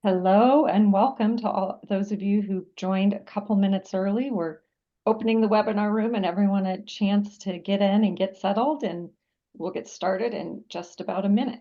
Hello and welcome to all those of you who joined a couple minutes early. We're opening the webinar room and everyone a chance to get in and get settled, and we'll get started in just about a minute.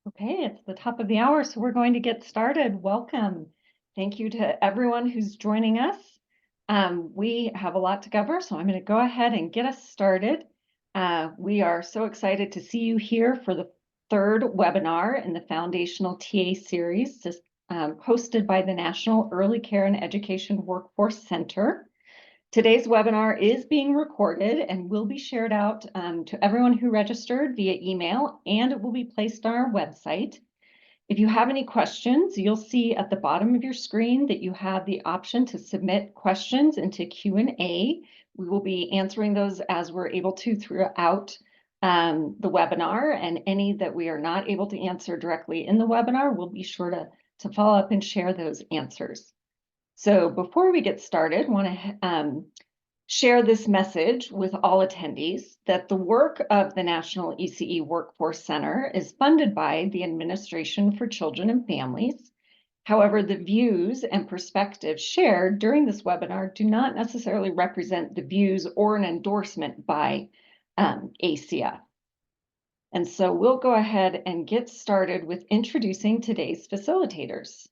Okay, it's the top of the hour, so we're going to get started. Welcome. Thank you to everyone who's joining us. We have a lot to cover, so I'm going to go ahead and get us started. We are so excited to see you here for the third webinar in the Foundational TA series, hosted by the National Early Care and Education Workforce Center. Today's webinar is being recorded and will be shared out to everyone who registered via email, and it will be placed on our website. If you have any questions, you'll see at the bottom of your screen that you have the option to submit questions into Q&A. We will be answering those as we're able to throughout the webinar, and any that we are not able to answer directly in the webinar, we'll be sure to follow up and share those answers. So before we get started, I want to share this message with all attendees that the work of the National ECE Workforce Center is funded by the Administration for Children and Families. However, the views and perspectives shared during this webinar do not necessarily represent the views or an endorsement by ACF. And so we'll go ahead and get started with introducing today's facilitators.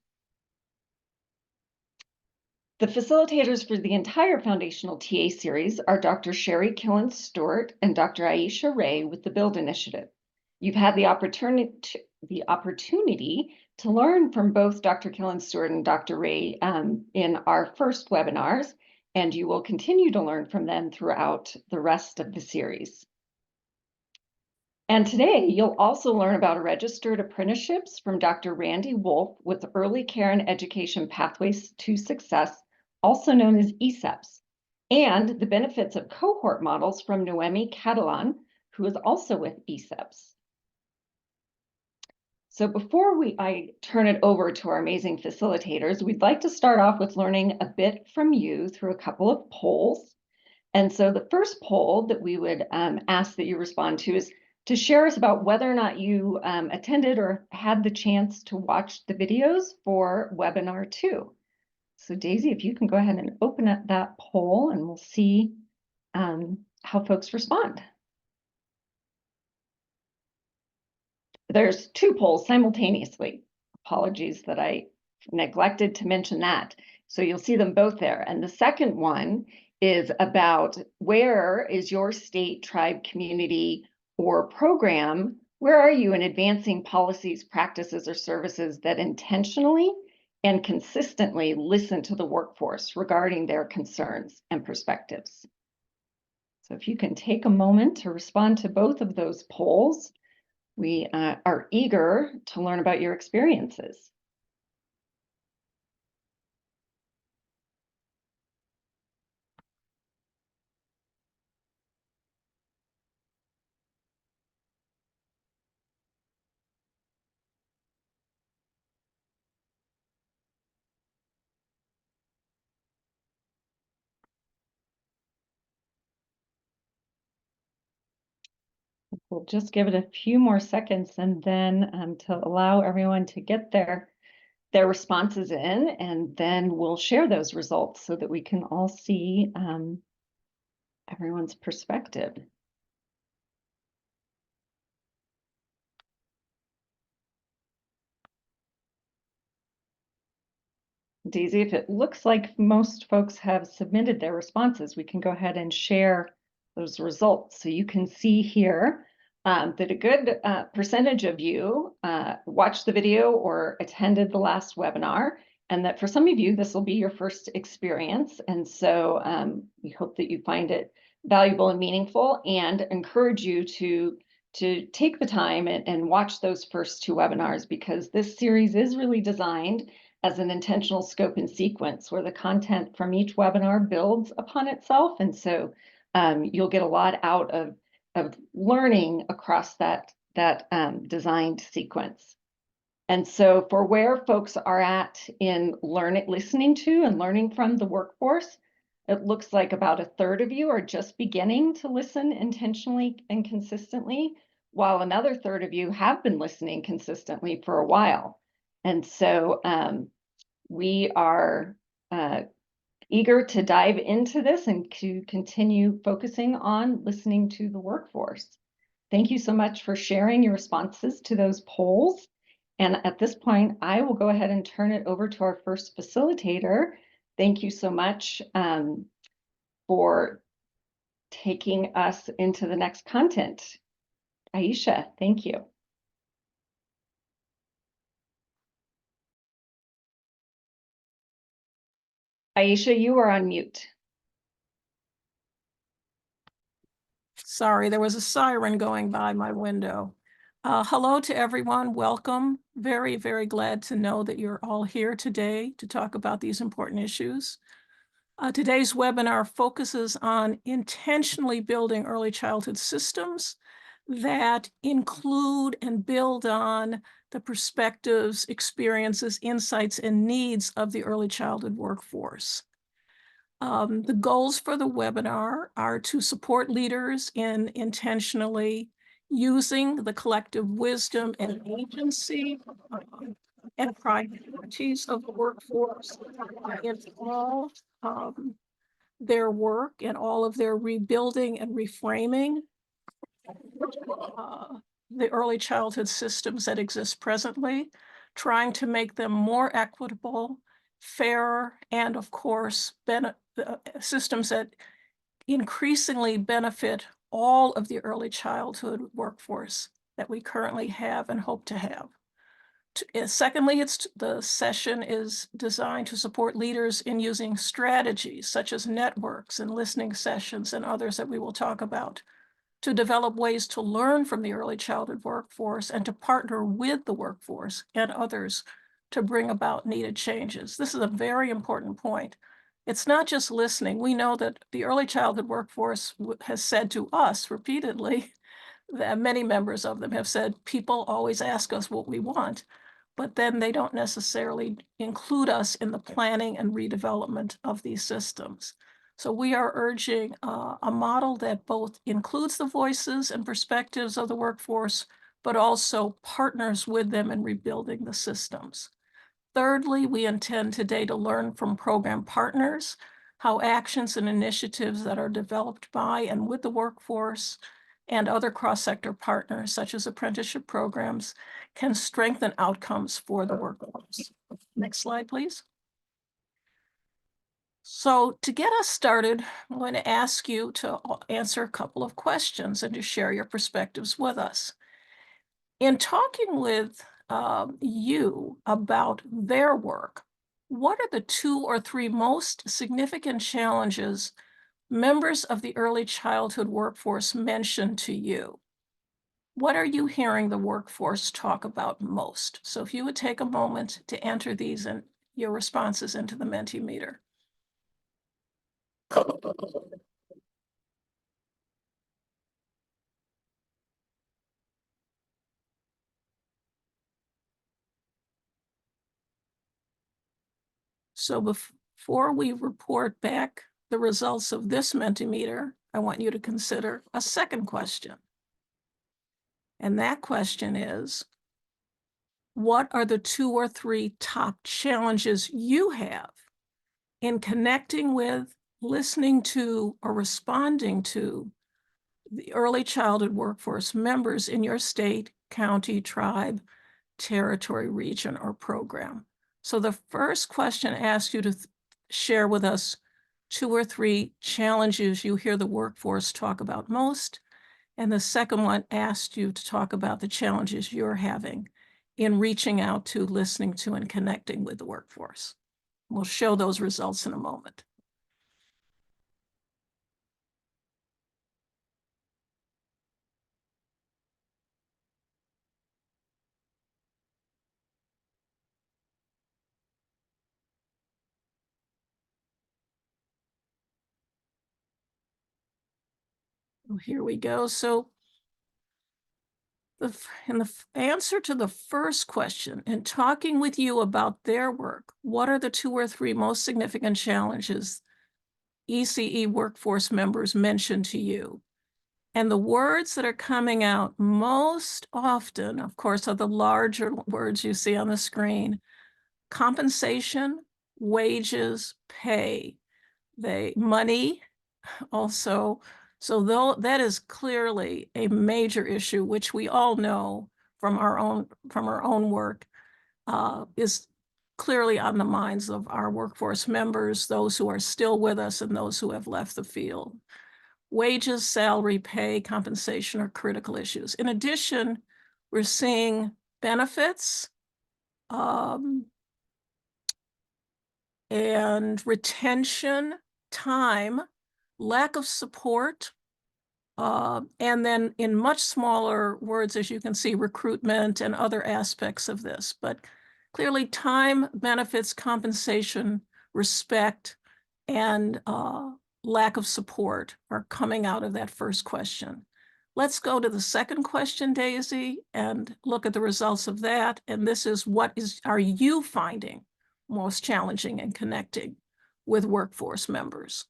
The facilitators for the entire Foundational TA series are Dr. Sherry Killen-Stewart and Dr. Aisha Ray with the BUILD Initiative. You've had the opportunity to learn from both Dr. Killen-Stewart and Dr. Ray in our first webinars, and you will continue to learn from them throughout the rest of the series. And today, you'll also learn about registered apprenticeships from Dr. Randy Wolf with Early Care and Education Pathways to Success, also known as ESEPs, and the benefits of cohort models from Noemi Catalan, who is also with ESEPs. So before I turn it over to our amazing facilitators, we'd like to start off with learning a bit from you through a couple of polls. And so the first poll that we would ask that you respond to is to share us about whether or not you attended or had the chance to watch the videos for webinar 2. So Daisy, if you can go ahead and open up that poll, and we'll see how folks respond. There's 2 polls simultaneously. Apologies that I neglected to mention that. So you'll see them both there. And the second one is about where is your state, tribe, community, or program, where are you in advancing policies, practices, or services that intentionally and consistently listen to the workforce regarding their concerns and perspectives? So if you can take a moment to respond to both of those polls, we are eager to learn about your experiences. we'll just give it a few more seconds and then to allow everyone to get their responses in, and then we'll share those results so that we can all see everyone's perspective. Daisy, if it looks like most folks have submitted their responses, we can go ahead and share those results. So you can see here that a good percentage of you watched the video or attended the last webinar, and that for some of you, this will be your first experience. And so we hope that you find it valuable and meaningful, and encourage you to take the time and watch those first two webinars, because this series is really designed as an intentional scope and sequence where the content from each webinar builds upon itself. And so you'll get a lot out of learning across that designed sequence. And so for where folks are at in listening to and learning from the workforce, it looks like about a third of you are just beginning to listen intentionally and consistently, while another third of you have been listening consistently for a while. And so we are eager to dive into this and to continue focusing on listening to the workforce. Thank you so much for sharing your responses to those polls. And at this point, I will go ahead and turn it over to our first facilitator. Thank you so much for taking us into the next content. Aisha, thank you. Aisha, you are on mute. Sorry, there was a siren going by my window. Hello to everyone, welcome. Very, very glad to know that you're all here today to talk about these important issues. Today's webinar focuses on intentionally building early childhood systems that include and build on the perspectives, experiences, insights, and needs of the early childhood workforce. The goals for the webinar are to support leaders in intentionally using the collective wisdom and agency and priorities of the workforce in all their work and all of their rebuilding and reframing the early childhood systems that exist presently, trying to make them more equitable, fairer, and of course, systems that increasingly benefit all of the early childhood workforce that we currently have and hope to have. Secondly, the session is designed to support leaders in using strategies such as networks and listening sessions and others that we will talk about to develop ways to learn from the early childhood workforce and to partner with the workforce and others to bring about needed changes. This is a very important point. It's not just listening. We know that the early childhood workforce has said to us repeatedly, that many members of them have said, people always ask us what we want, but then they don't necessarily include us in the planning and redevelopment of these systems. So we are urging a model that both includes the voices and perspectives of the workforce, but also partners with them in rebuilding the systems. Thirdly, we intend today to learn from program partners how actions and initiatives that are developed by and with the workforce and other cross-sector partners, such as apprenticeship programs, can strengthen outcomes for the workforce. Next slide, please. So to get us started, I'm going to ask you to answer a couple of questions and to share your perspectives with us. In talking with you about their work, what are the 2 or 3 most significant challenges members of the early childhood workforce mention to you? What are you hearing the workforce talk about most? So if you would take a moment to enter these and your responses into the Mentimeter. So before we report back the results of this Mentimeter, I want you to consider a second question. And that question is, what are the 2 or 3 top challenges you have in connecting with, listening to, or responding to the early childhood workforce members in your state, county, tribe, territory, region, or program? So the first question asks you to share with us 2 or 3 challenges you hear the workforce talk about most. And the second one asked you to talk about the challenges you're having in reaching out to, listening to, and connecting with the workforce. We'll show those results in a moment. Well, here we go. So in the answer to the first question, in talking with you about their work, what are the 2 or 3 most significant challenges ECE workforce members mention to you? And the words that are coming out most often, of course, are the larger words you see on the screen: compensation, wages, pay, money also. So though that is clearly a major issue, which we all know from our own work, is clearly on the minds of our workforce members, those who are still with us and those who have left the field. Wages, salary, pay, compensation are critical issues. In addition, we're seeing benefits and retention, time, lack of support, and then in much smaller words, as you can see, recruitment and other aspects of this. But clearly, time, benefits, compensation, respect, and lack of support are coming out of that first question. Let's go to the second question, Daisy, and look at the results of that. And this is, are you finding most challenging in connecting with workforce members?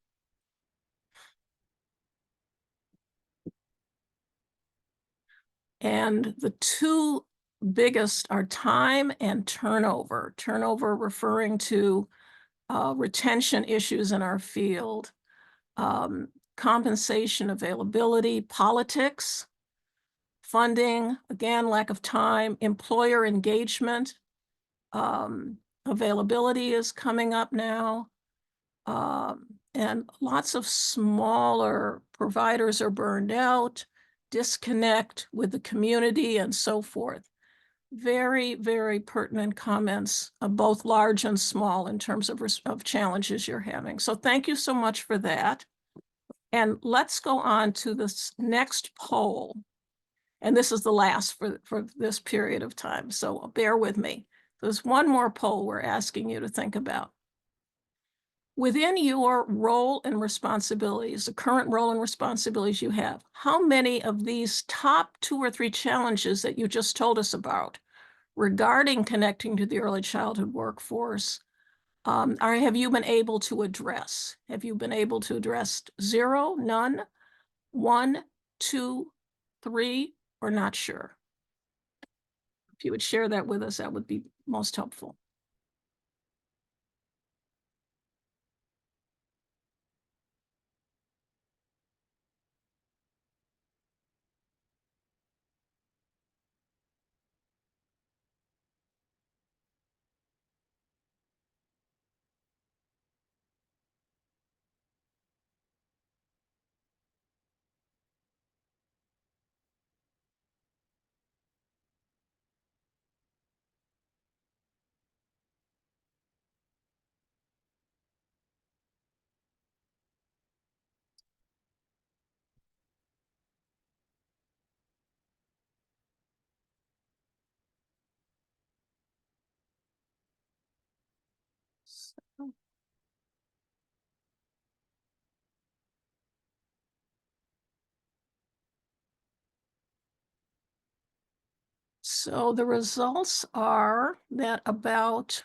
And the 2 biggest are time and turnover. Turnover referring to retention issues in our field, compensation availability, politics, funding, again, lack of time, employer engagement, availability is coming up now, and lots of smaller providers are burned out, disconnect with the community, and so forth. Very, very pertinent comments, both large and small, in terms of challenges you're having. So thank you so much for that. And let's go on to this next poll. And this is the last for this period of time, so bear with me. There's one more poll we're asking you to think about. Within your role and responsibilities, the current role and responsibilities you have, how many of these top 2 or 3 challenges that you just told us about regarding connecting to the early childhood workforce have you been able to address? Have you been able to address 0, none, 1, 2, 3, or not sure? If you would share that with us, that would be most helpful. So the results are that about,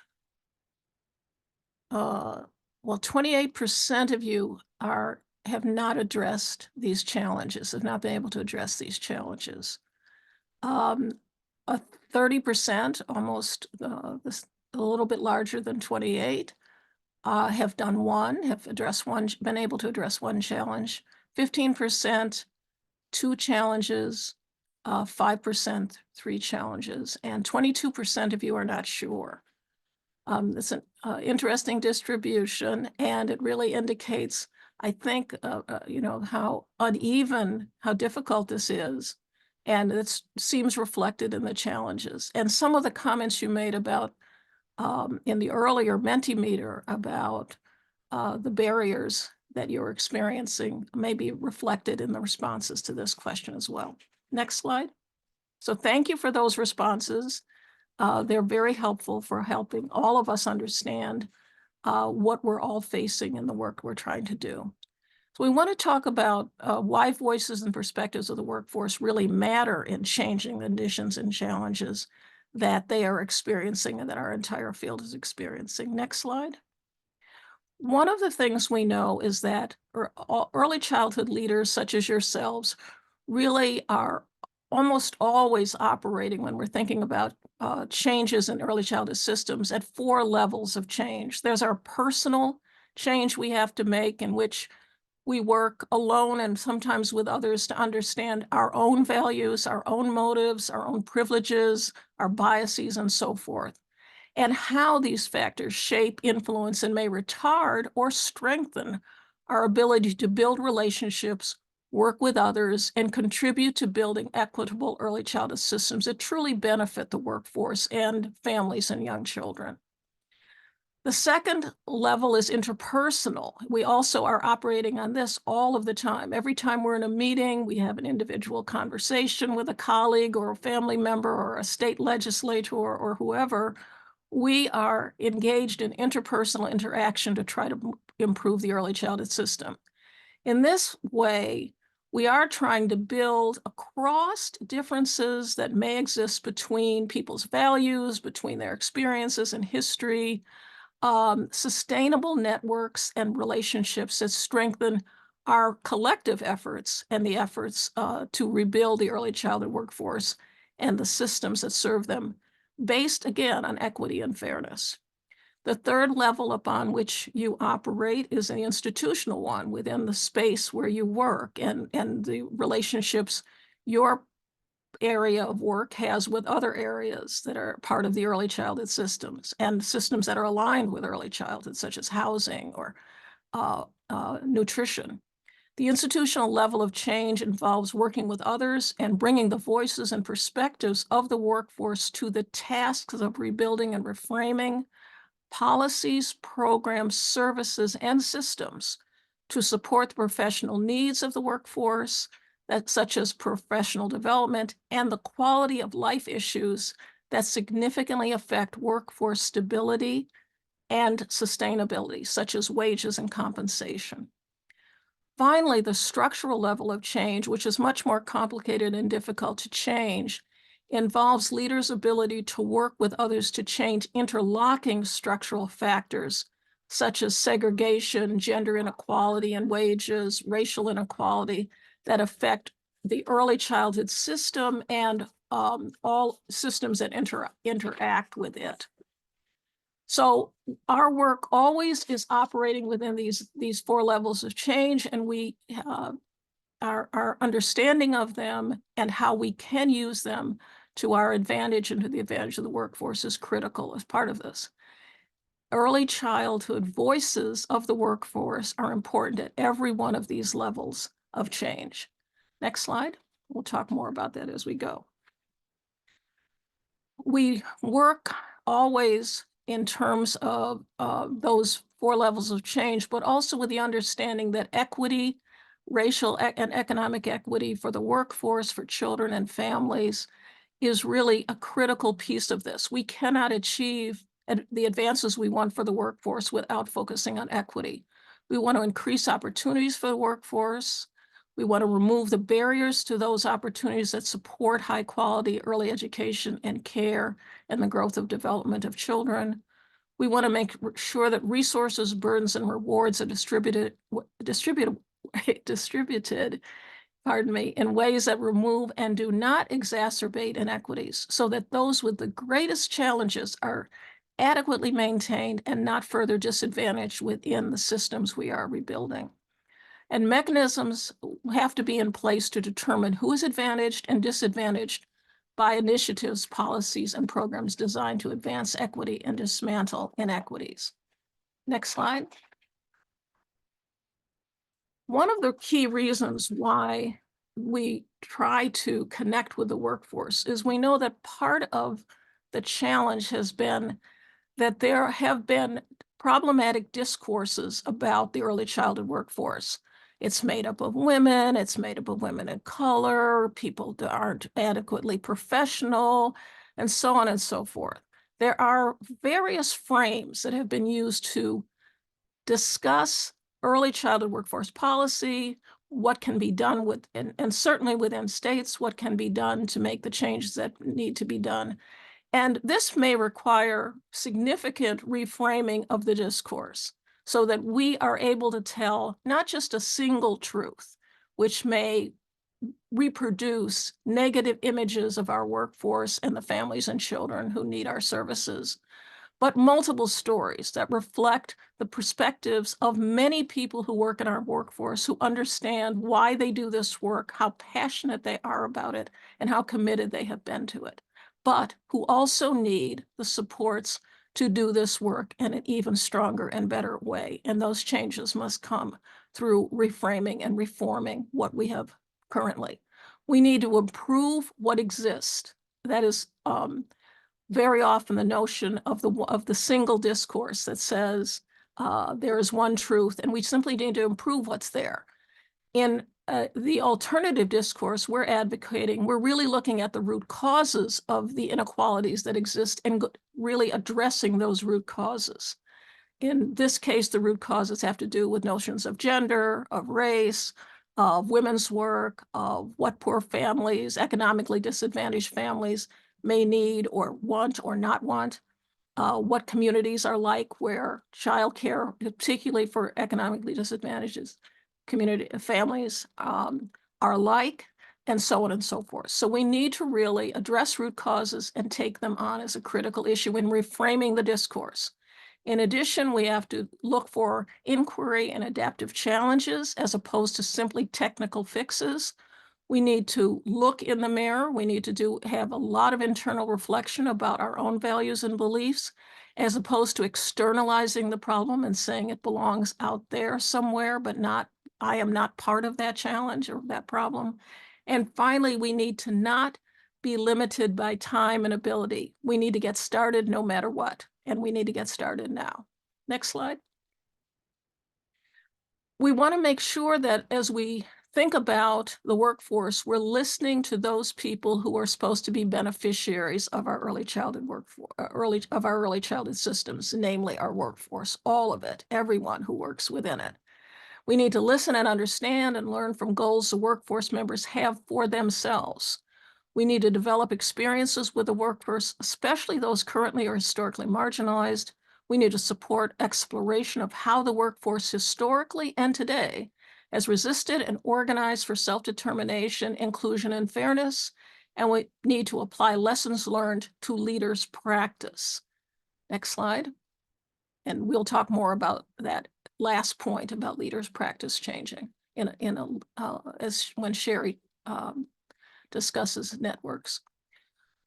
well, 28% of you have not addressed these challenges, have not been able to address these challenges. Um, a 30%, almost a little bit larger than 28, have done one, have addressed one, been able to address one challenge. 15%, two challenges, 5%, three challenges, and 22% of you are not sure. It's an interesting distribution, and it really indicates, I think, how uneven, how difficult this is. And it seems reflected in the challenges. And some of the comments you made about in the earlier Mentimeter about the barriers that you're experiencing may be reflected in the responses to this question as well. Next slide. So thank you for those responses. They're very helpful for helping all of us understand what we're all facing in the work we're trying to do. So we want to talk about why voices and perspectives of the workforce really matter in changing the conditions and challenges that they are experiencing and that our entire field is experiencing. Next slide. One of the things we know is that early childhood leaders such as yourselves really are almost always operating when we're thinking about changes in early childhood systems at 4 levels of change. There's our personal change we have to make, in which we work alone and sometimes with others to understand our own values, our own motives, our own privileges, our biases, and so forth, and how these factors shape, influence, and may retard or strengthen our ability to build relationships, work with others, and contribute to building equitable early childhood systems that truly benefit the workforce and families and young children. The second level is interpersonal. We also are operating on this all of the time. Every time we're in a meeting, we have an individual conversation with a colleague or a family member or a state legislator or whoever. We are engaged in interpersonal interaction to try to improve the early childhood system. In this way, we are trying to build across differences that may exist between people's values, between their experiences and history, sustainable networks and relationships that strengthen our collective efforts and the efforts to rebuild the early childhood workforce and the systems that serve them, based again on equity and fairness. The third level upon which you operate is an institutional one within the space where you work and the relationships your area of work has with other areas that are part of the early childhood systems and systems that are aligned with early childhood, such as housing or nutrition. The institutional level of change involves working with others and bringing the voices and perspectives of the workforce to the tasks of rebuilding and reframing policies, programs, services, and systems to support the professional needs of the workforce, such as professional development and the quality of life issues that significantly affect workforce stability and sustainability, such as wages and compensation. Finally, the structural level of change, which is much more complicated and difficult to change, involves leaders' ability to work with others to change interlocking structural factors, such as segregation, gender inequality in wages, racial inequality, that affect the early childhood system and all systems that interact with it. So our work always is operating within these 4 levels of change, and we our understanding of them and how we can use them to our advantage and to the advantage of the workforce is critical as part of this. Early childhood voices of the workforce are important at every one of these levels of change. Next slide. We'll talk more about that as we go. We work always in terms of those 4 levels of change, but also with the understanding that equity, racial and economic equity for the workforce, for children and families, is really a critical piece of this. We cannot achieve the advances we want for the workforce without focusing on equity. We want to increase opportunities for the workforce. We want to remove the barriers to those opportunities that support high quality early education and care and the growth of development of children. We want to make sure that resources, burdens, and rewards are distributed in ways that remove and do not exacerbate inequities, so that those with the greatest challenges are adequately maintained and not further disadvantaged within the systems we are rebuilding. And mechanisms have to be in place to determine who is advantaged and disadvantaged by initiatives, policies, and programs designed to advance equity and dismantle inequities. Next slide. One of the key reasons why we try to connect with the workforce is we know that part of the challenge has been that there have been problematic discourses about the early childhood workforce. It's made up of women, it's made up of women of color, people that aren't adequately professional, and so on and so forth. There are various frames that have been used to discuss early childhood workforce policy, what can be done with, and certainly within states, what can be done to make the changes that need to be done. And this may require significant reframing of the discourse so that we are able to tell not just a single truth, which may reproduce negative images of our workforce and the families and children who need our services, but multiple stories that reflect the perspectives of many people who work in our workforce, who understand why they do this work, how passionate they are about it, and how committed they have been to it, but who also need the supports to do this work in an even stronger and better way. And those changes must come through reframing and reforming what we have currently. We need to improve what exists. That is very often the notion of the single discourse that says there is one truth, and we simply need to improve what's there. In the alternative discourse we're advocating, we're really looking at the root causes of the inequalities that exist and really addressing those root causes. In this case, the root causes have to do with notions of gender, of race, of women's work, of what poor families, economically disadvantaged families may need or want or not want, what communities are like where childcare, particularly for economically disadvantaged community families, are like, and so on and so forth. So we need to really address root causes and take them on as a critical issue in reframing the discourse. In addition, we have to look for inquiry and adaptive challenges as opposed to simply technical fixes. We need to look in the mirror. We need to have a lot of internal reflection about our own values and beliefs, as opposed to externalizing the problem and saying it belongs out there somewhere, but I am not part of that challenge or that problem. And finally, we need to not be limited by time and ability. We need to get started no matter what, and we need to get started now. Next slide. We want to make sure that as we think about the workforce, we're listening to those people who are supposed to be beneficiaries of our early childhood early childhood systems, namely our workforce, all of it, everyone who works within it. We need to listen and understand and learn from goals the workforce members have for themselves. We need to develop experiences with the workforce, especially those currently or historically marginalized. We need to support exploration of how the workforce historically and today has resisted and organized for self-determination, inclusion, and fairness. And we need to apply lessons learned to leaders' practice. Next slide. And we'll talk more about that last point about leaders' practice changing as when Sherry discusses networks.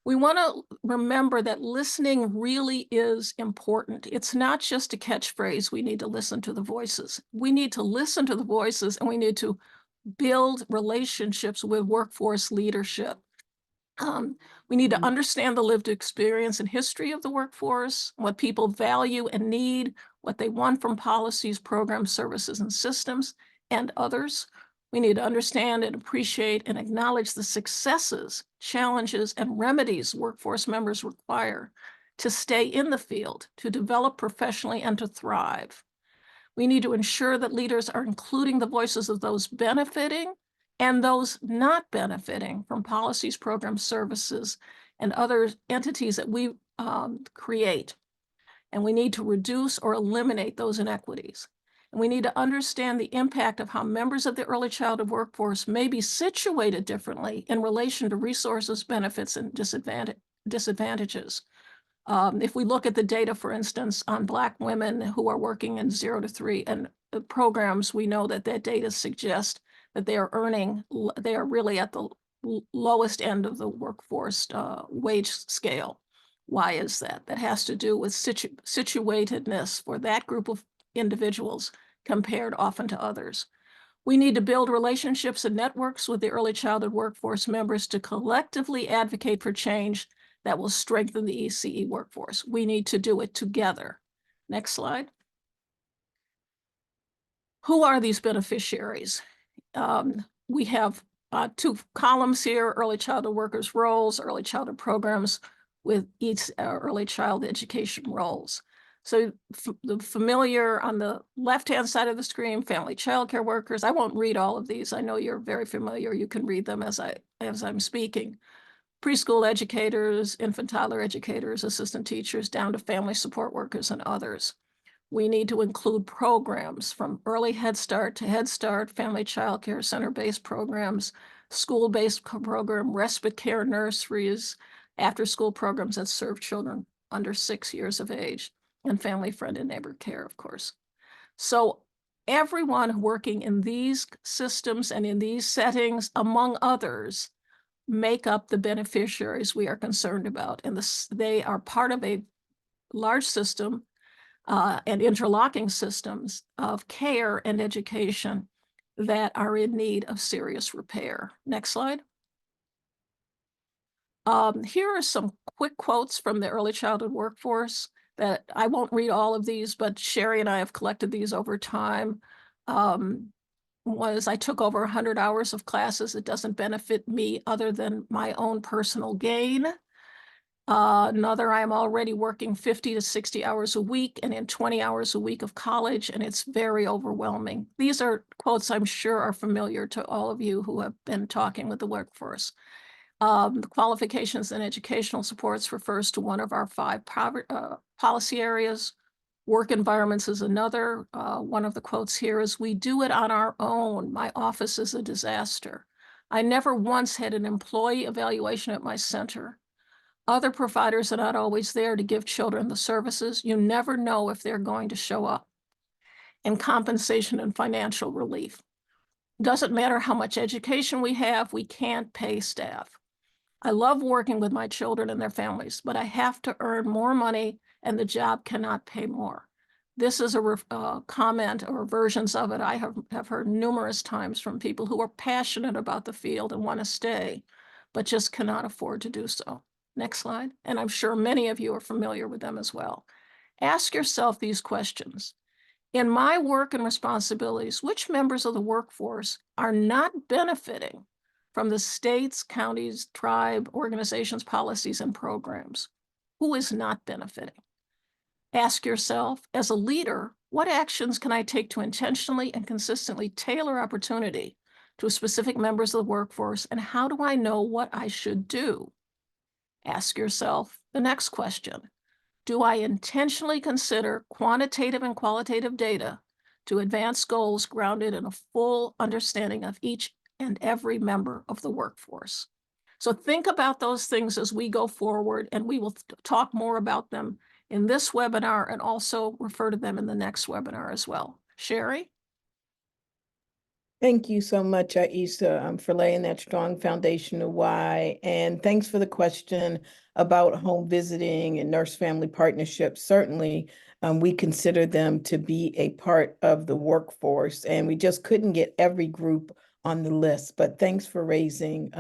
We want to remember that listening really is important. It's not just a catchphrase. We need to listen to the voices. We need to listen to the voices, and we need to build relationships with workforce leadership. We need to understand the lived experience and history of the workforce, what people value and need, what they want from policies, programs, services, and systems, and others. We need to understand and appreciate and acknowledge the successes, challenges, and remedies workforce members require to stay in the field, to develop professionally, and to thrive. We need to ensure that leaders are including the voices of those benefiting and those not benefiting from policies, programs, services, and other entities that we create. And we need to reduce or eliminate those inequities. And we need to understand the impact of how members of the early childhood workforce may be situated differently in relation to resources, benefits, and disadvantages. If we look at the data, for instance, on Black women who are working in 0 to 3 and programs, we know that data suggests that they are really at the lowest end of the workforce wage scale. Why is that? That has to do with situatedness for that group of individuals compared often to others. We need to build relationships and networks with the early childhood workforce members to collectively advocate for change that will strengthen the ECE workforce. We need to do it together. Next slide. Who are these beneficiaries? We have 2 columns here: early childhood workers roles, early childhood programs with each early child education roles. So the familiar on the left-hand side of the screen, family child care workers. I won't read all of these. I know you're very familiar. You can read them as I'm speaking. Preschool educators, infant toddler educators, assistant teachers, down to family support workers and others. We need to include programs from early Head Start to Head Start, family child care center-based programs, school-based program, respite care nurseries, after-school programs that serve children under 6 years of age, and family friend and neighbor care, of course. So everyone working in these systems and in these settings, among others, make up the beneficiaries we are concerned about. And they are part of a large system and interlocking systems of care and education that are in need of serious repair. Next slide. Here are some quick quotes from the early childhood workforce that I won't read all of these, but Sherry and I have collected these over time. Was I took over 100 hours of classes. It doesn't benefit me other than my own personal gain. Another, I'm already working 50 to 60 hours a week and in 20 hours a week of college, and it's very overwhelming. These are quotes I'm sure are familiar to all of you who have been talking with the workforce. The qualifications and educational supports refers to one of our 5 policy areas. Work environments is another. One of the quotes here is, "We do it on our own. My office is a disaster. I never once had an employee evaluation at my center. Other providers are not always there to give children the services. You never know if they're going to show up." And compensation and financial relief. Doesn't matter how much education we have, we can't pay staff. I love working with my children and their families, but I have to earn more money and the job cannot pay more. This is a comment or versions of it I have heard numerous times from people who are passionate about the field and want to stay, but just cannot afford to do so. Next slide. And I'm sure many of you are familiar with them as well. Ask yourself these questions. In my work and responsibilities, which members of the workforce are not benefiting from the states, counties, tribe, organizations, policies, and programs? Who is not benefiting? Ask yourself, as a leader, what actions can I take to intentionally and consistently tailor opportunity to specific members of the workforce, and how do I know what I should do? Ask yourself the next question. Do I intentionally consider quantitative and qualitative data to advance goals grounded in a full understanding of each and every member of the workforce? So think about those things as we go forward, and we will talk more about them in this webinar and also refer to them in the next webinar as well. Sherry? Thank you so much, Aisha, for laying that strong foundation of why. And thanks for the question about home visiting and nurse-family partnerships. Certainly, we consider them to be a part of the workforce, and we just couldn't get every group on the list. But thanks for raising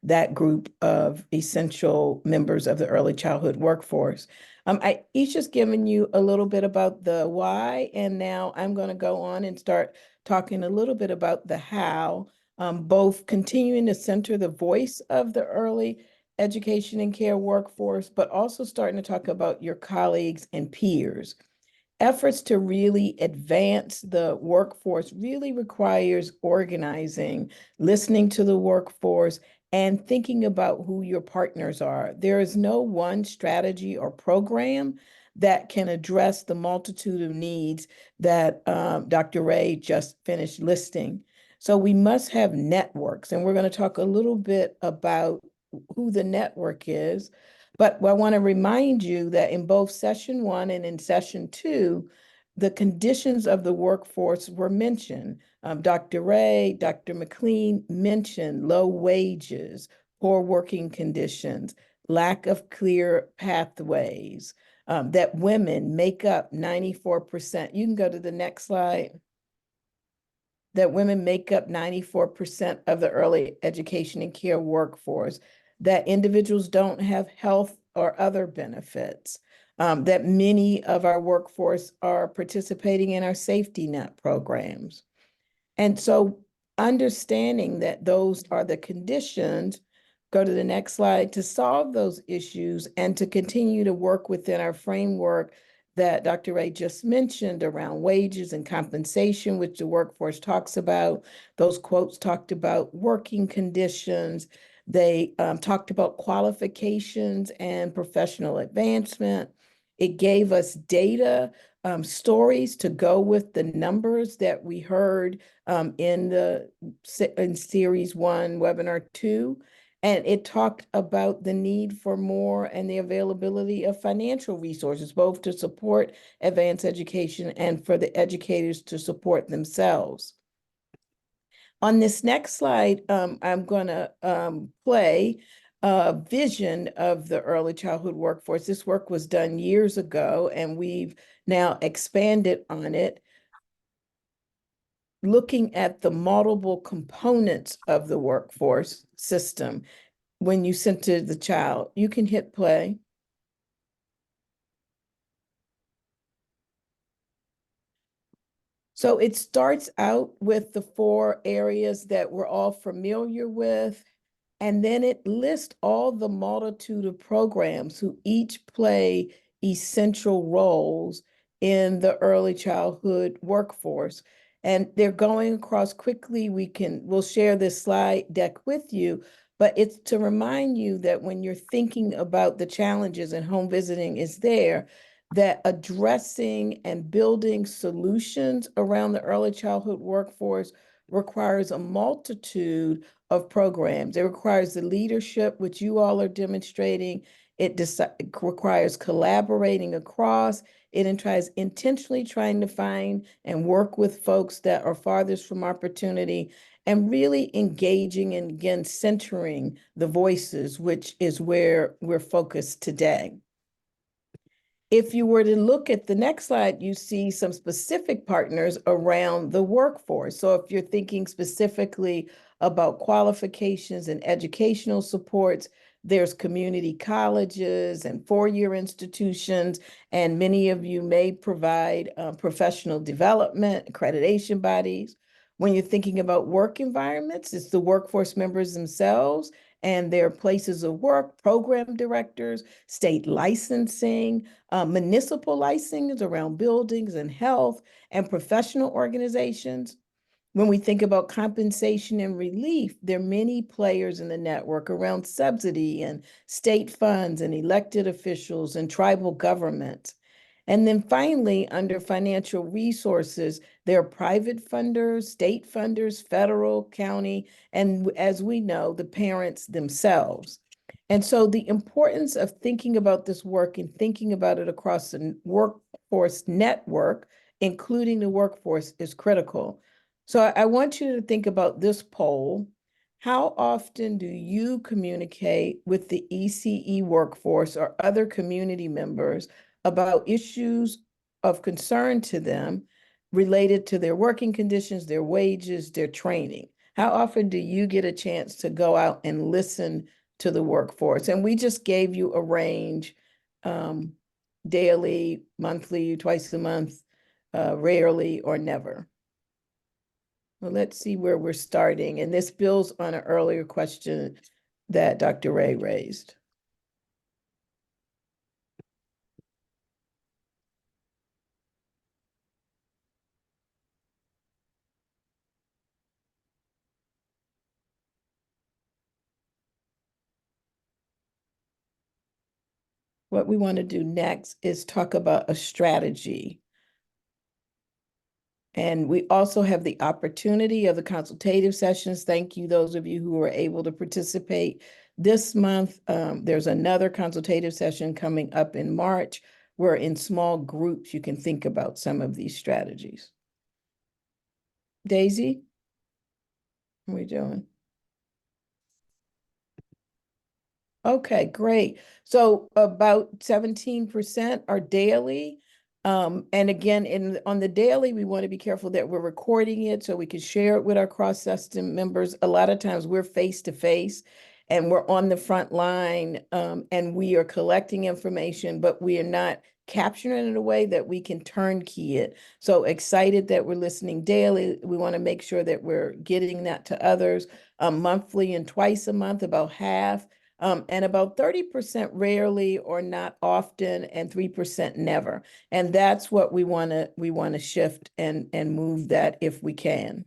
that group of essential members of the early childhood workforce. Aisha's given you a little bit about the why, and now I'm going to go on and start talking a little bit about the how, both continuing to center the voice of the early education and care workforce, but also starting to talk about your colleagues and peers. Efforts to really advance the workforce really requires organizing, listening to the workforce, and thinking about who your partners are. There is no one strategy or program that can address the multitude of needs that Dr. Ray just finished listing. So we must have networks, and we're going to talk a little bit about who the network is. But I want to remind you that in both session 1 and in session 2, the conditions of the workforce were mentioned. Dr. Ray, Dr. McLean mentioned low wages, poor working conditions, lack of clear pathways, that women make up 94%. You can go to the next slide. That women make up 94% of the early education and care workforce, that individuals don't have health or other benefits, that many of our workforce are participating in our safety net programs. And so understanding that those are the conditions, go to the next slide, to solve those issues and to continue to work within our framework that Dr. Ray just mentioned around wages and compensation, which the workforce talks about. Those quotes talked about working conditions. They talked about qualifications and professional advancement. It gave us data, stories to go with the numbers that we heard in series 1, webinar 2. And it talked about the need for more and the availability of financial resources, both to support advanced education and for the educators to support themselves. On this next slide, I'm going to play a vision of the early childhood workforce. This work was done years ago, and we've now expanded on it, looking at the multiple components of the workforce system. When you center the child, you can hit play. So it starts out with the 4 areas that we're all familiar with, and then it lists all the multitude of programs who each play essential roles in the early childhood workforce. And they're going across quickly. We'll share this slide deck with you, but it's to remind you that when you're thinking about the challenges and home visiting is there, that addressing and building solutions around the early childhood workforce requires a multitude of programs. It requires the leadership, which you all are demonstrating. It requires collaborating across. It intentionally trying to find and work with folks that are farthest from opportunity, and really engaging and, again, centering the voices, which is where we're focused today. If you were to look at the next slide, you see some specific partners around the workforce. So if you're thinking specifically about qualifications and educational supports, there's community colleges and 4-year institutions, and many of you may provide professional development, accreditation bodies. When you're thinking about work environments, it's the workforce members themselves and their places of work, program directors, state licensing, municipal licensing around buildings and health, and professional organizations. When we think about compensation and relief, there are many players in the network around subsidy and state funds and elected officials and tribal governments. And then finally, under financial resources, there are private funders, state funders, federal, county, and as we know, the parents themselves. And so the importance of thinking about this work and thinking about it across the workforce network, including the workforce, is critical. So I want you to think about this poll. How often do you communicate with the ECE workforce or other community members about issues of concern to them related to their working conditions, their wages, their training? How often do you get a chance to go out and listen to the workforce? And we just gave you a range, daily, monthly, twice a month, rarely, or never. Well, let's see where we're starting. And this builds on an earlier question that Dr. Ray raised. what we want to do next is talk about a strategy. And we also have the opportunity of the consultative sessions. Thank you, those of you who were able to participate this month. There's another consultative session coming up in March, where in small groups you can think about some of these strategies. Daisy, how are we doing? Okay, great. So about 17% are daily. And again, on the daily, we want to be careful that we're recording it so we can share it with our cross-system members. A lot of times we're face to face and we're on the front line, and we are collecting information, but we are not capturing it in a way that we can turnkey it. So excited that we're listening daily. We want to make sure that we're getting that to others monthly and twice a month, about half. And about 30% rarely or not often, and 3% never. And that's what we want to shift and move that if we can.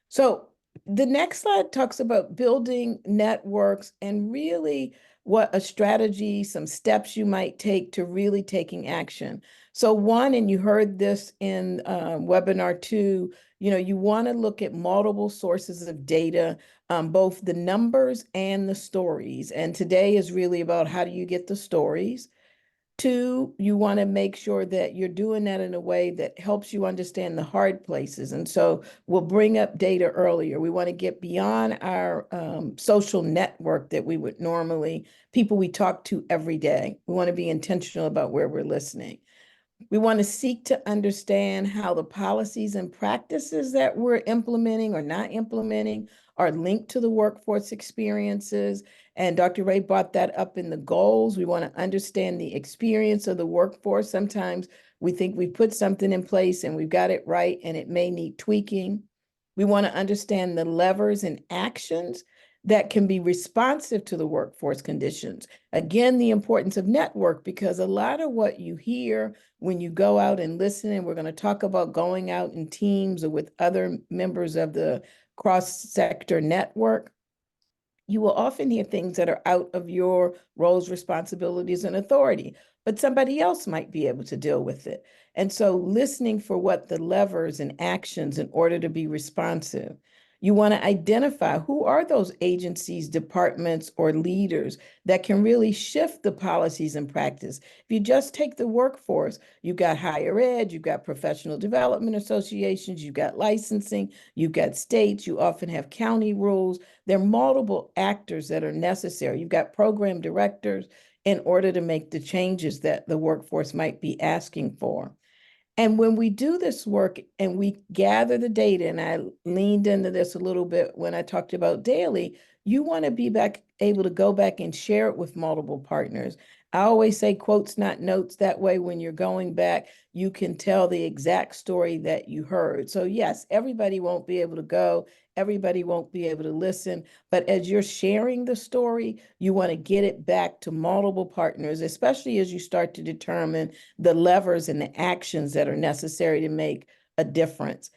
So the next slide talks about building networks and really what a strategy, some steps you might take to really taking action. So one, and you heard this in webinar 2, you want to look at multiple sources of data, both the numbers and the stories. And today is really about how do you get the stories. 2, you want to make sure that you're doing that in a way that helps you understand the hard places. And so we'll bring up data earlier. We want to get beyond our social network that we would normally, people we talk to every day. We want to be intentional about where we're listening. We want to seek to understand how the policies and practices that we're implementing or not implementing are linked to the workforce experiences. And Dr. Ray brought that up in the goals. We want to understand the experience of the workforce. Sometimes we think we put something in place and we've got it right and it may need tweaking. We want to understand the levers and actions that can be responsive to the workforce conditions. Again, the importance of network, because a lot of what you hear when you go out and listen, and we're going to talk about going out in teams or with other members of the cross-sector network, you will often hear things that are out of your roles, responsibilities, and authority, but somebody else might be able to deal with it. And so listening for what the levers and actions in order to be responsive. You want to identify who are those agencies, departments, or leaders that can really shift the policies and practice. If you just take the workforce, you've got higher ed, you've got professional development associations, you've got licensing, you've got states, you often have county rules. There are multiple actors that are necessary. You've got program directors in order to make the changes that the workforce might be asking for. And when we do this work and we gather the data, and I leaned into this a little bit when I talked about daily, you want to be able to go back and share it with multiple partners. I always say quotes, not notes. That way, when you're going back, you can tell the exact story that you heard. So yes, everybody won't be able to go. Everybody won't be able to listen. But as you're sharing the story, you want to get it back to multiple partners, especially as you start to determine the levers and the actions that are necessary to make a difference.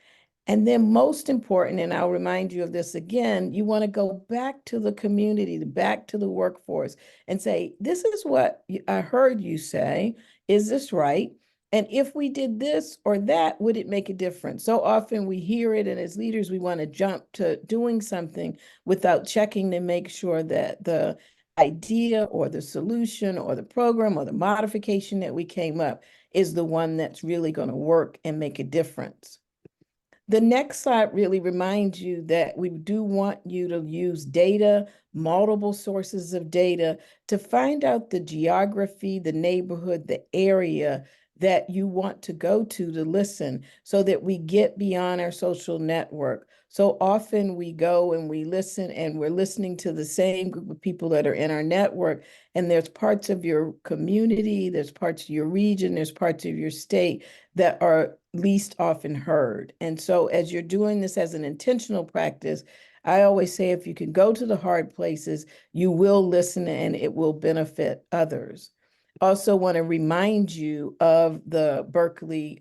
And then most important, and I'll remind you of this again, you want to go back to the community, back to the workforce and say, this is what I heard you say. Is this right? And if we did this or that, would it make a difference? So often we hear it, and as leaders, we want to jump to doing something without checking to make sure that the idea or the solution or the program or the modification that we came up is the one that's really going to work and make a difference. The next slide really reminds you that we do want you to use data, multiple sources of data, to find out the geography, the neighborhood, the area that you want to go to listen, so that we get beyond our social network. So often we go and we listen, and we're listening to the same group of people that are in our network, and there's parts of your community, there's parts of your region, there's parts of your state that are least often heard. And so as you're doing this as an intentional practice, I always say if you can go to the hard places, you will listen and it will benefit others. Also want to remind you of the Berkeley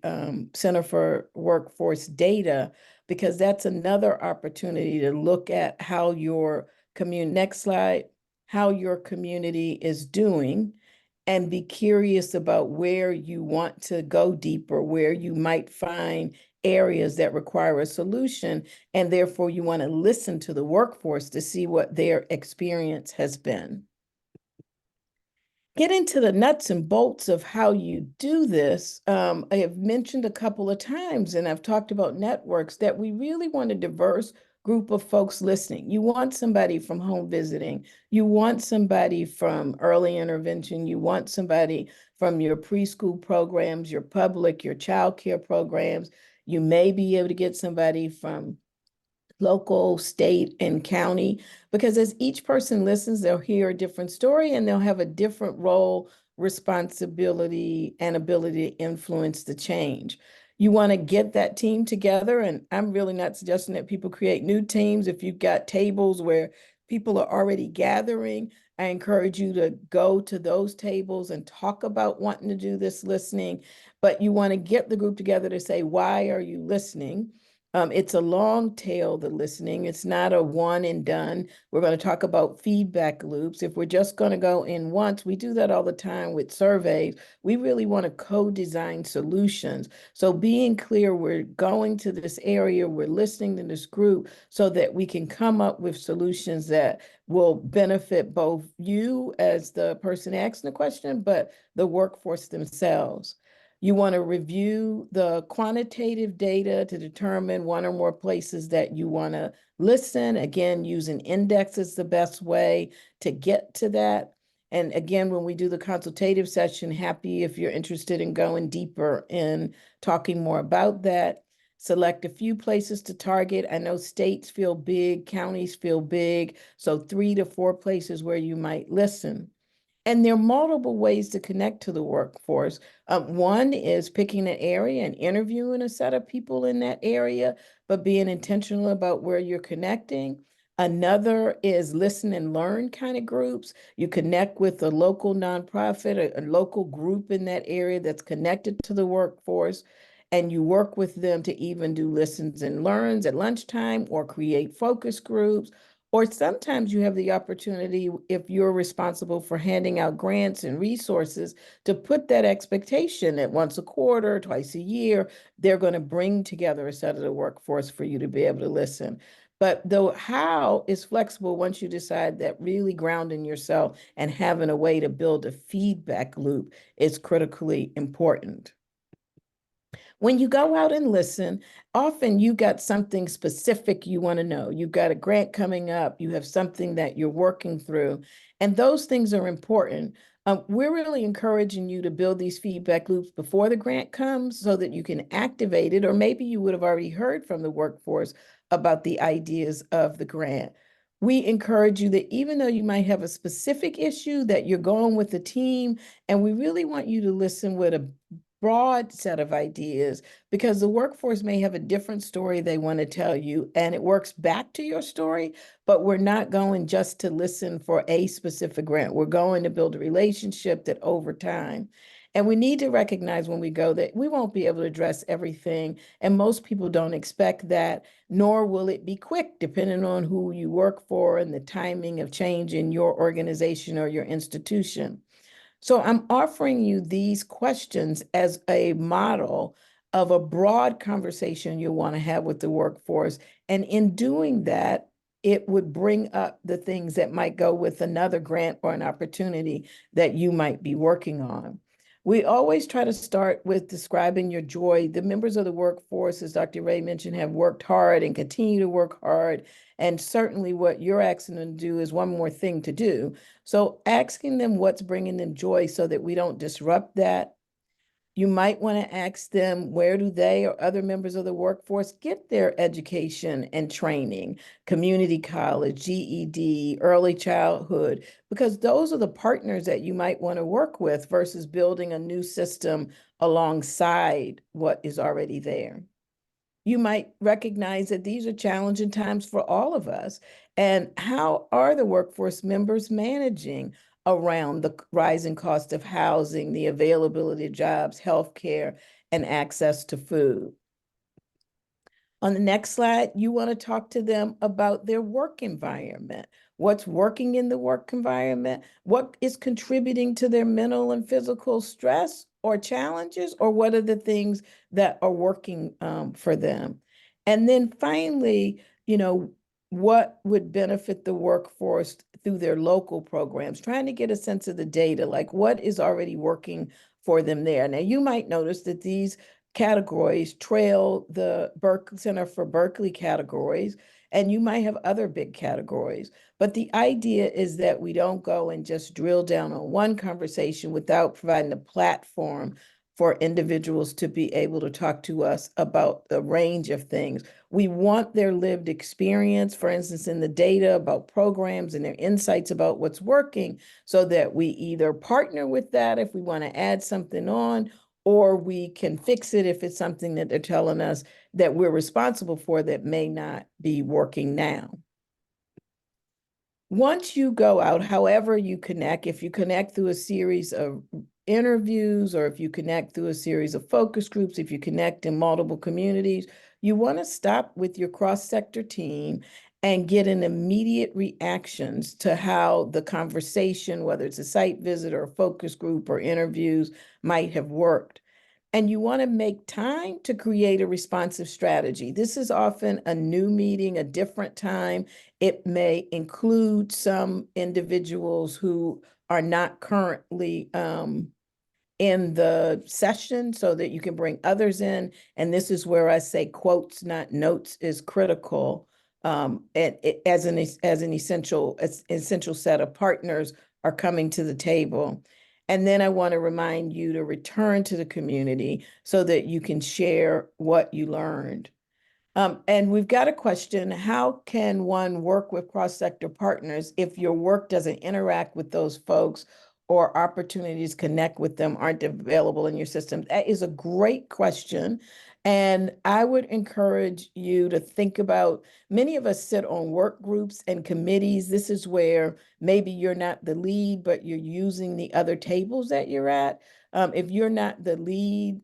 Center for Workforce Data, because that's another opportunity to look at how your community, next slide, how your community is doing. and be curious about where you want to go deeper, where you might find areas that require a solution, and therefore you want to listen to the workforce to see what their experience has been. Get into the nuts and bolts of how you do this. I have mentioned a couple of times, and I've talked about networks, that we really want a diverse group of folks listening. You want somebody from home visiting. You want somebody from early intervention. You want somebody from your preschool programs, your public, your childcare programs. You may be able to get somebody from local, state, and county, because as each person listens, they'll hear a different story and they'll have a different role, responsibility, and ability to influence the change. You want to get that team together, and I'm really not suggesting that people create new teams. If you've got tables where people are already gathering, I encourage you to go to those tables and talk about wanting to do this listening, but you want to get the group together to say, why are you listening? It's a long tail, the listening. It's not a one and done. We're going to talk about feedback loops. If we're just going to go in once, we do that all the time with surveys. We really want to co-design solutions. So being clear, we're going to this area, we're listening to this group so that we can come up with solutions that will benefit both you as the person asking the question, but the workforce themselves. You want to review the quantitative data to determine one or more places that you want to listen. Again, using index is the best way to get to that. And again, when we do the consultative session, happy if you're interested in going deeper in talking more about that. Select a few places to target. I know states feel big, counties feel big, so 3 to 4 places where you might listen. And there are multiple ways to connect to the workforce. One is picking an area and interviewing a set of people in that area, but being intentional about where you're connecting. Another is listen and learn kind of groups. You connect with a local nonprofit, a local group in that area that's connected to the workforce, and you work with them to even do listens and learns at lunchtime or create focus groups. Or sometimes you have the opportunity, if you're responsible for handing out grants and resources, to put that expectation that once a quarter, twice a year, they're going to bring together a set of the workforce for you to be able to listen. But the how is flexible once you decide that really grounding yourself and having a way to build a feedback loop is critically important. When you go out and listen, often you got something specific you want to know. You've got a grant coming up, you have something that you're working through, and those things are important. We're really encouraging you to build these feedback loops before the grant comes so that you can activate it, or maybe you would have already heard from the workforce about the ideas of the grant. We encourage you that even though you might have a specific issue, that you're going with the team, and we really want you to listen with a broad set of ideas, because the workforce may have a different story they want to tell you and it works back to your story, but we're not going just to listen for a specific grant. We're going to build a relationship that over time. And we need to recognize when we go that we won't be able to address everything. And most people don't expect that, nor will it be quick, depending on who you work for and the timing of change in your organization or your institution. So I'm offering you these questions as a model of a broad conversation you want to have with the workforce. And in doing that, it would bring up the things that might go with another grant or an opportunity that you might be working on. We always try to start with describing your joy. The members of the workforce, as Dr. Ray mentioned, have worked hard and continue to work hard. And certainly what you're asking them to do is one more thing to do. So asking them what's bringing them joy so that we don't disrupt that. You might want to ask them, where do they or other members of the workforce get their education and training, community college, GED, early childhood, because those are the partners that you might want to work with versus building a new system alongside what is already there. You might recognize that these are challenging times for all of us. And how are the workforce members managing around the rising cost of housing, the availability of jobs, healthcare, and access to food? On the next slide, you want to talk to them about their work environment. what's working in the work environment, what is contributing to their mental and physical stress or challenges, or what are the things that are working for them. And then finally, what would benefit the workforce through their local programs, trying to get a sense of the data, like what is already working for them there. Now, you might notice that these categories trail the Center for Berkeley categories, and you might have other big categories. But the idea is that we don't go and just drill down on one conversation without providing a platform for individuals to be able to talk to us about the range of things. We want their lived experience, for instance, in the data about programs and their insights about what's working, so that we either partner with that if we want to add something on, or we can fix it if it's something that they're telling us that we're responsible for that may not be working now. Once you go out, however you connect, if you connect through a series of interviews, or if you connect through a series of focus groups, if you connect in multiple communities, you want to stop with your cross-sector team and get an immediate reactions to how the conversation, whether it's a site visit or a focus group or interviews, might have worked. And you want to make time to create a responsive strategy. This is often a new meeting, a different time. It may include some individuals who are not currently in the session, so that you can bring others in. And this is where I say quotes, not notes, is critical. As an essential set of partners are coming to the table. And then I want to remind you to return to the community so that you can share what you learned. And we've got a question: how can one work with cross-sector partners if your work doesn't interact with those folks, or opportunities to connect with them aren't available in your system? That is a great question. And I would encourage you to think about, many of us sit on work groups and committees. This is where maybe you're not the lead, but you're using the other tables that you're at. If you're not the lead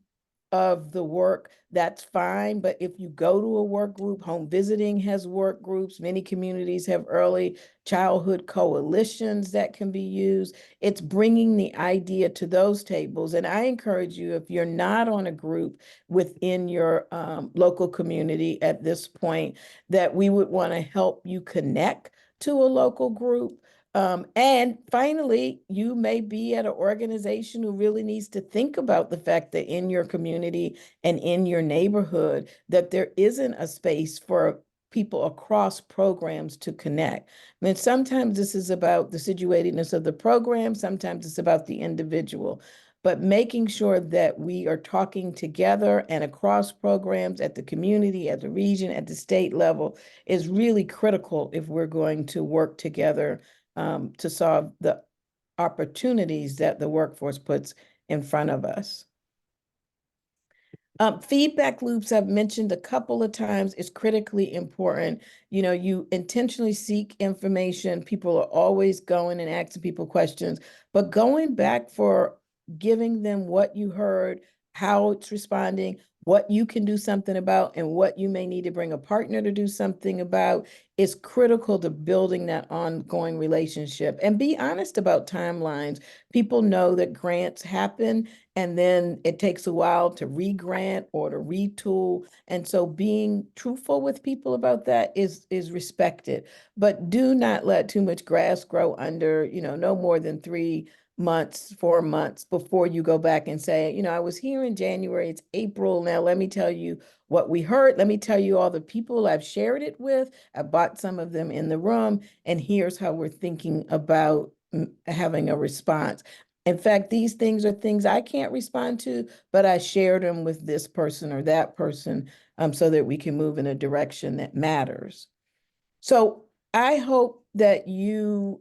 of the work, that's fine. But if you go to a work group, home visiting has work groups. Many communities have early childhood coalitions that can be used. It's bringing the idea to those tables. And I encourage you, if you're not on a group within your local community at this point, that we would want to help you connect to a local group. And finally, you may be at an organization who really needs to think about the fact that in your community and in your neighborhood, that there isn't a space for people across programs to connect. I mean, sometimes this is about the situatedness of the program, sometimes it's about the individual, but making sure that we are talking together and across programs at the community, at the region, at the state level is really critical if we're going to work together to solve the opportunities that the workforce puts in front of us. Feedback loops I've mentioned a couple of times is critically important. You intentionally seek information. People are always going and asking people questions, but going back for giving them what you heard, how it's responding, what you can do something about, and what you may need to bring a partner to do something about is critical to building that ongoing relationship. And be honest about timelines. People know that grants happen, and then it takes a while to re-grant or to retool. And so being truthful with people about that is respected. But do not let too much grass grow under, no more than 3 months, 4 months before you go back and say, I was here in January, it's April now, let me tell you what we heard. Let me tell you all the people I've shared it with. I brought some of them in the room, and here's how we're thinking about having a response. In fact, these things are things I can't respond to, but I shared them with this person or that person so that we can move in a direction that matters. So I hope that you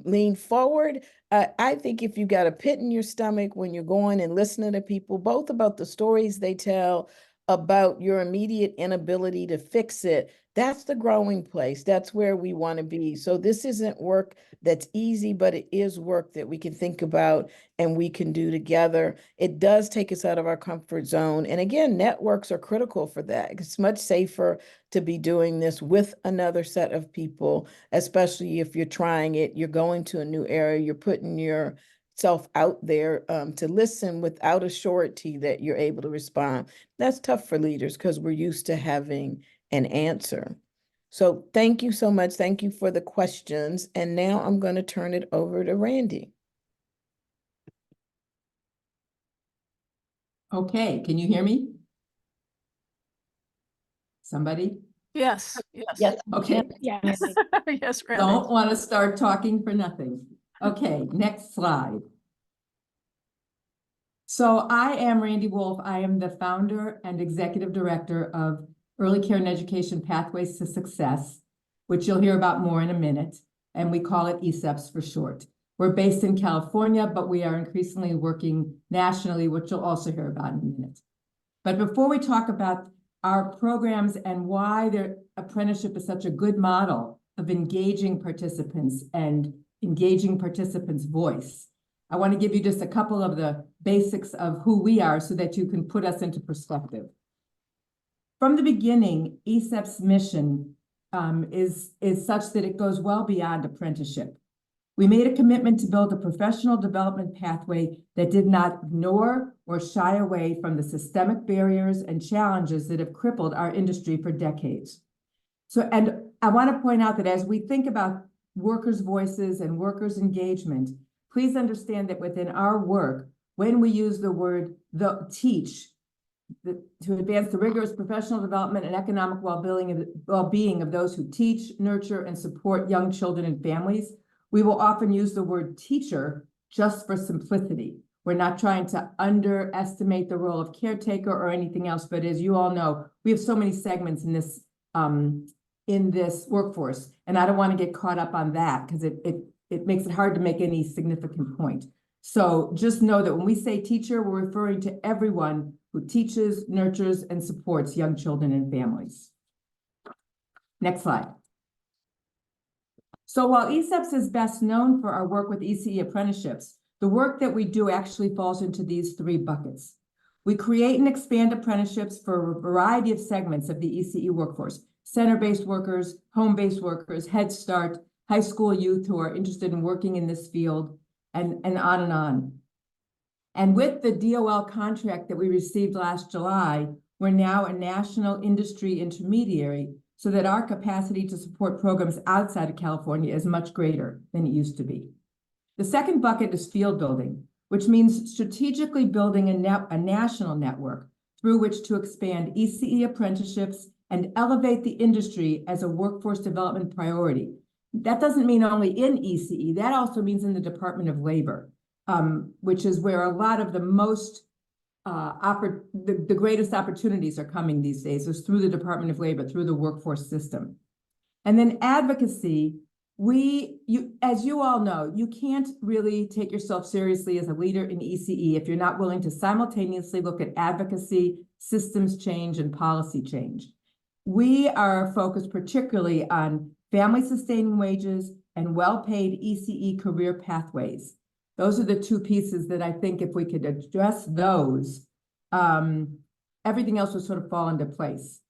lean forward. I think if you got a pit in your stomach when you're going and listening to people, both about the stories they tell, about your immediate inability to fix it, that's the growing place. That's where we want to be. So this isn't work that's easy, but it is work that we can think about and we can do together. It does take us out of our comfort zone. And again, networks are critical for that. It's much safer to be doing this with another set of people, especially if you're trying it, you're going to a new area, you're putting yourself out there to listen without a surety that you're able to respond. That's tough for leaders because we're used to having an answer. So thank you so much. Thank you for the questions. And now I'm going to turn it over to Randy. Okay, can you hear me? Somebody? Yes, yes. Yes. Okay, Yes, yes, Randy. don't want to start talking for nothing. Okay, next slide. So I am Randy Wolf. I am the founder and executive director of Early Care and Education Pathways to Success, which you'll hear about more in a minute, and we call it ESEPS for short. We're based in California, but we are increasingly working nationally, which you'll also hear about in a minute. But before we talk about our programs and why their apprenticeship is such a good model of engaging participants and engaging participants' voice, I want to give you just a couple of the basics of who we are so that you can put us into perspective. From the beginning, ESEP's mission is such that it goes well beyond apprenticeship. We made a commitment to build a professional development pathway that did not ignore or shy away from the systemic barriers and challenges that have crippled our industry for decades. So, and I want to point out that as we think about workers' voices and workers' engagement, please understand that within our work, when we use the word teach, to advance the rigorous professional development and economic well-being of those who teach, nurture, and support young children and families, we will often use the word teacher just for simplicity. We're not trying to underestimate the role of caretaker or anything else, but as you all know, we have so many segments in this workforce, and I don't want to get caught up on that because it makes it hard to make any significant point. So just know that when we say teacher, we're referring to everyone who teaches, nurtures, and supports young children and families. Next slide. So while ESEPS is best known for our work with ECE apprenticeships, the work that we do actually falls into these three buckets. We create and expand apprenticeships for a variety of segments of the ECE workforce: center-based workers, home-based workers, Head Start, high school youth who are interested in working in this field, and on and on. And with the DOL contract that we received last July, we're now a national industry intermediary so that our capacity to support programs outside of California is much greater than it used to be. The second bucket is field building, which means strategically building a national network through which to expand ECE apprenticeships and elevate the industry as a workforce development priority. That doesn't mean only in ECE, that also means in the Department of Labor, which is where a lot of the most the greatest opportunities are coming these days, is through the Department of Labor, through the workforce system. And then advocacy, as you all know, you can't really take yourself seriously as a leader in ECE if you're not willing to simultaneously look at advocacy, systems change, and policy change. We are focused particularly on family sustaining wages and well-paid ECE career pathways. Those are the two pieces that I think if we could address those, everything else would sort of fall into place.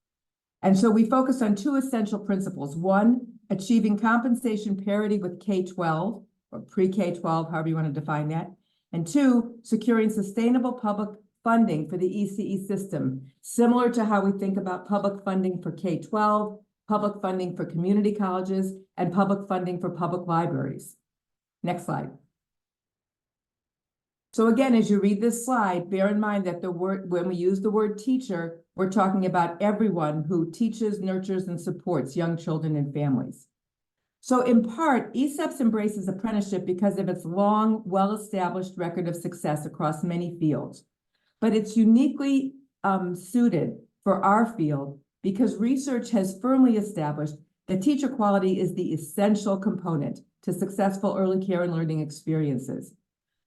And so we focus on two essential principles. One, achieving compensation parity with K-12 or pre-K-12, however you want to define that. And two, securing sustainable public funding for the ECE system, similar to how we think about public funding for K-12, public funding for community colleges, and public funding for public libraries. Next slide. So again, as you read this slide, bear in mind that when we use the word teacher, we're talking about everyone who teaches, nurtures, and supports young children and families. So in part, ESEPS embraces apprenticeship because of its long, well-established record of success across many fields. But it's uniquely suited for our field because research has firmly established that teacher quality is the essential component to successful early care and learning experiences.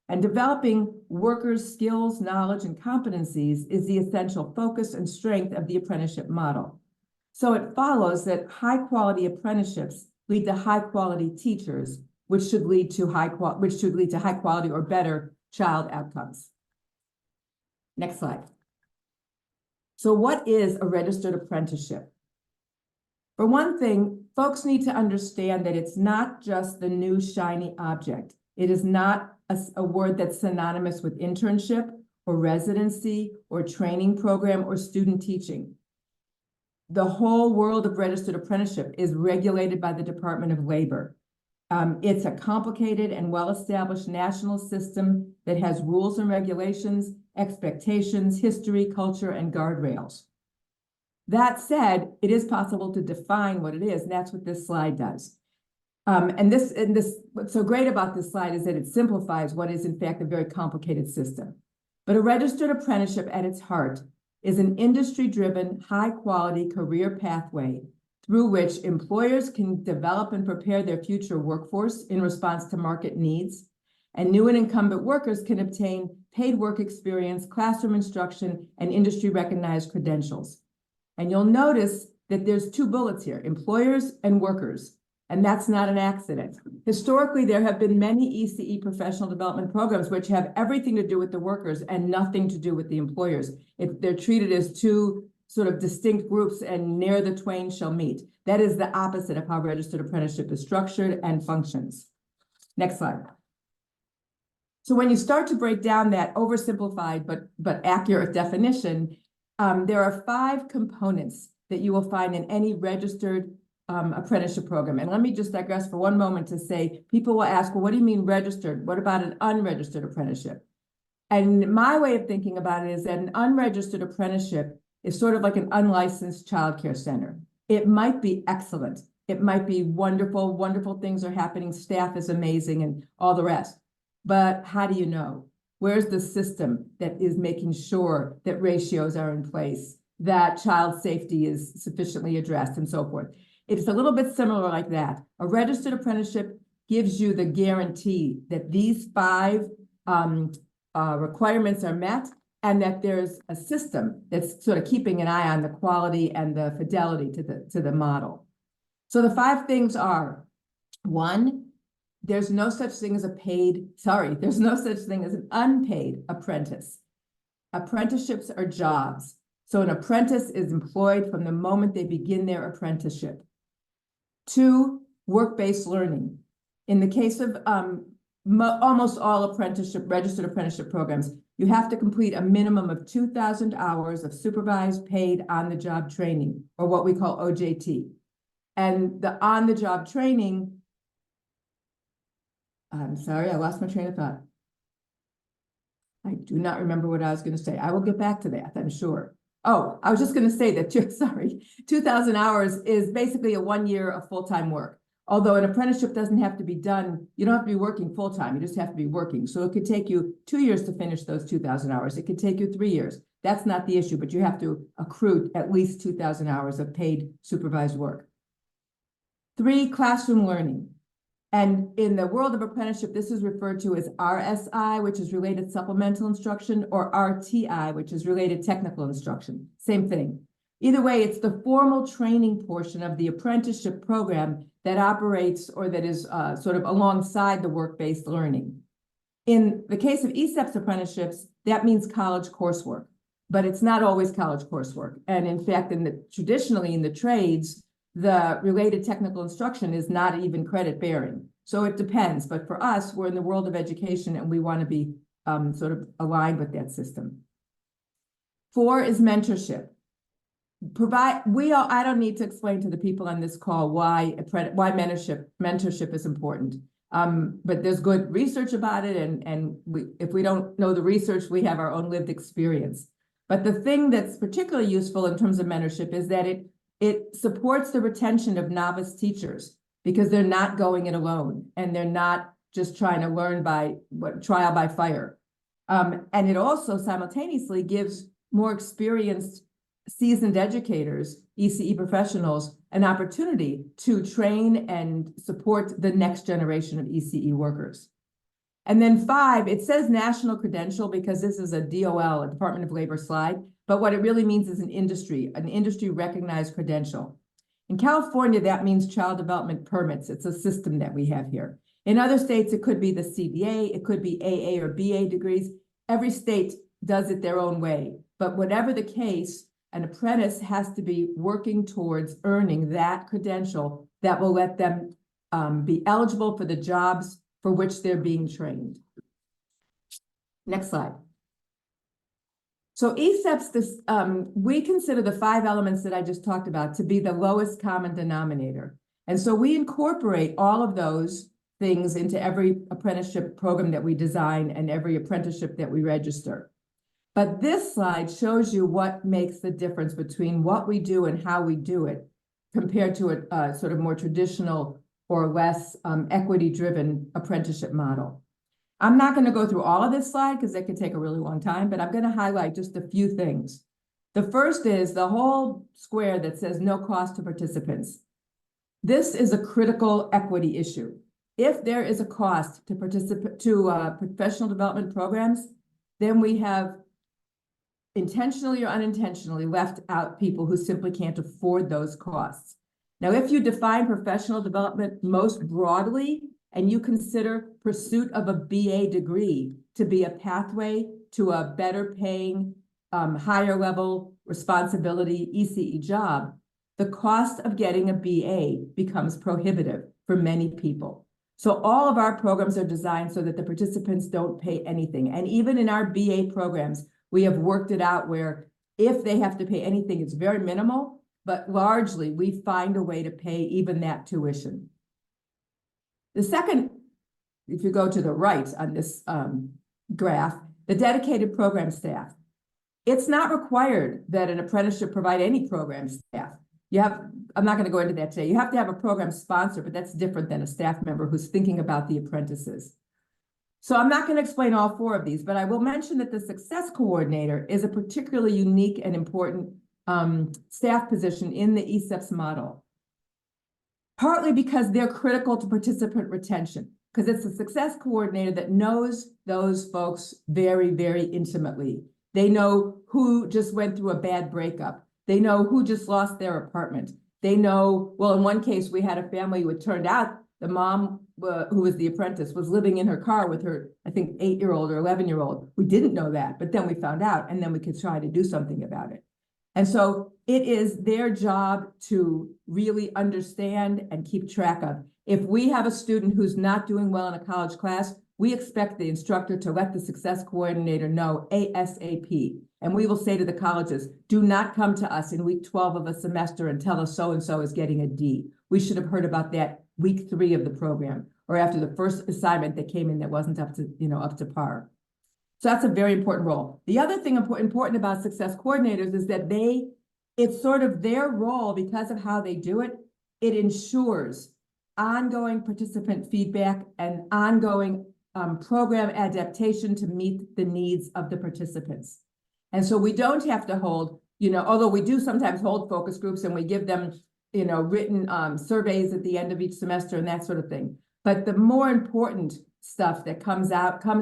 And developing workers' skills, knowledge, and competencies is the essential focus and strength of the apprenticeship model. So it follows that high-quality apprenticeships lead to high-quality teachers, which should lead to high quality or better child outcomes. Next slide. So what is a registered apprenticeship? For one thing, folks need to understand that it's not just the new shiny object. It is not a word that's synonymous with internship or residency or training program or student teaching. The whole world of registered apprenticeship is regulated by the Department of Labor. It's a complicated and well-established national system that has rules and regulations, expectations, history, culture, and guardrails. That said, it is possible to define what it is, and that's what this slide does. What's so great about this slide is that it simplifies what is in fact a very complicated system. But a registered apprenticeship at its heart is an industry-driven, high-quality career pathway through which employers can develop and prepare their future workforce in response to market needs, and new and incumbent workers can obtain paid work experience, classroom instruction, and industry-recognized credentials. And you'll notice that there's two bullets here, employers and workers, and that's not an accident. Historically, there have been many ECE professional development programs which have everything to do with the workers and nothing to do with the employers. They're treated as two sort of distinct groups, and ne'er the twain shall meet. That is the opposite of how registered apprenticeship is structured and functions. Next slide. So when you start to break down that oversimplified but accurate definition, there are 5 components that you will find in any registered apprenticeship program. And let me just digress for one moment to say, people will ask, well, what do you mean registered? What about an unregistered apprenticeship? And my way of thinking about it is that an unregistered apprenticeship is sort of like an unlicensed childcare center. It might be excellent. It might be wonderful, wonderful things are happening, staff is amazing, and all the rest. But how do you know? Where's the system that is making sure that ratios are in place, that child safety is sufficiently addressed, and so forth? It's a little bit similar like that. A registered apprenticeship gives you the guarantee that these 5 requirements are met, and that there's a system that's sort of keeping an eye on the quality and the fidelity to the model. So the 5 things are, 1, there's no such thing as there's no such thing as an unpaid apprentice. Apprenticeships are jobs. So an apprentice is employed from the moment they begin their apprenticeship. 2, work-based learning. In the case of almost all registered apprenticeship programs, you have to complete a minimum of 2,000 hours of supervised, paid, on-the-job training, or what we call OJT. And the on-the-job training, I'm sorry, I lost my train of thought. I do not remember what I was going to say. I will get back to that, I'm sure. Oh, I was just going to say that, 2,000 hours is basically a 1 year of full-time work. Although an apprenticeship doesn't have to be done, you don't have to be working full-time, you just have to be working. So it could take you 2 years to finish those 2,000 hours. It could take you 3 years. That's not the issue, but you have to accrue at least 2,000 hours of paid supervised work. 3, classroom learning. And in the world of apprenticeship, this is referred to as RSI, which is related supplemental instruction, or RTI, which is related technical instruction. Same thing. Either way, it's the formal training portion of the apprenticeship program that operates or that is sort of alongside the work-based learning. In the case of ESEPS apprenticeships, that means college coursework, but it's not always college coursework. And in fact, traditionally in the trades, the related technical instruction is not even credit bearing. So it depends, but for us, we're in the world of education and we want to be sort of aligned with that system. 4 is mentorship. I don't need to explain to the people on this call why mentorship is important. But there's good research about it, and if we don't know the research, we have our own lived experience. But the thing that's particularly useful in terms of mentorship is that it supports the retention of novice teachers, because they're not going it alone and they're not just trying to learn by trial by fire. And it also simultaneously gives more experienced, seasoned educators, ECE professionals, an opportunity to train and support the next generation of ECE workers. And then 5, it says national credential because this is a DOL, a Department of Labor slide, but what it really means is an industry recognized credential. In California, that means child development permits. It's a system that we have here. In other states, it could be the CDA, it could be AA or BA degrees. Every state does it their own way. But whatever the case, an apprentice has to be working towards earning that credential that will let them be eligible for the jobs for which they're being trained. Next slide. So ESEPs, we consider the 5 elements that I just talked about to be the lowest common denominator. And so we incorporate all of those things into every apprenticeship program that we design and every apprenticeship that we register. But this slide shows you what makes the difference between what we do and how we do it compared to a sort of more traditional or less equity-driven apprenticeship model. I'm not going to go through all of this slide because that could take a really long time, but I'm going to highlight just a few things. The first is the whole square that says no cost to participants. This is a critical equity issue. If there is a cost to professional development programs, then we have intentionally or unintentionally left out people who simply can't afford those costs. Now, if you define professional development most broadly, and you consider pursuit of a BA degree to be a pathway to a better paying, higher level responsibility ECE job, the cost of getting a BA becomes prohibitive for many people. So all of our programs are designed so that the participants don't pay anything. And even in our BA programs, we have worked it out where if they have to pay anything, it's very minimal, but largely we find a way to pay even that tuition. The second, if you go to the right on this graph, the dedicated program staff. It's not required that an apprenticeship provide any program staff. I'm not going to go into that today. You have to have a program sponsor, but that's different than a staff member who's thinking about the apprentices. So I'm not going to explain all 4 of these, but I will mention that the success coordinator is a particularly unique and important staff position in the ESEPS model. Partly because they're critical to participant retention, because it's a success coordinator that knows those folks very, very intimately. They know who just went through a bad breakup. They know who just lost their apartment. They know, well, in one case, we had a family who it turned out the mom, who was the apprentice, was living in her car with her, I think, 8-year-old or 11-year-old. We didn't know that, but then we found out, and then we could try to do something about it. And so it is their job to really understand and keep track of. If we have a student who's not doing well in a college class, we expect the instructor to let the success coordinator know ASAP. And we will say to the colleges, do not come to us in week 12 of a semester and tell us so-and-so is getting a D. We should have heard about that week 3 of the program, or after the first assignment that came in that wasn't up to par. So that's a very important role. The other thing important about success coordinators is that it's sort of their role because of how they do it. It ensures ongoing participant feedback and ongoing program adaptation to meet the needs of the participants. And so we don't have to hold, although we do sometimes hold focus groups and we give them, written surveys at the end of each semester and that sort of thing. But the more important stuff that comes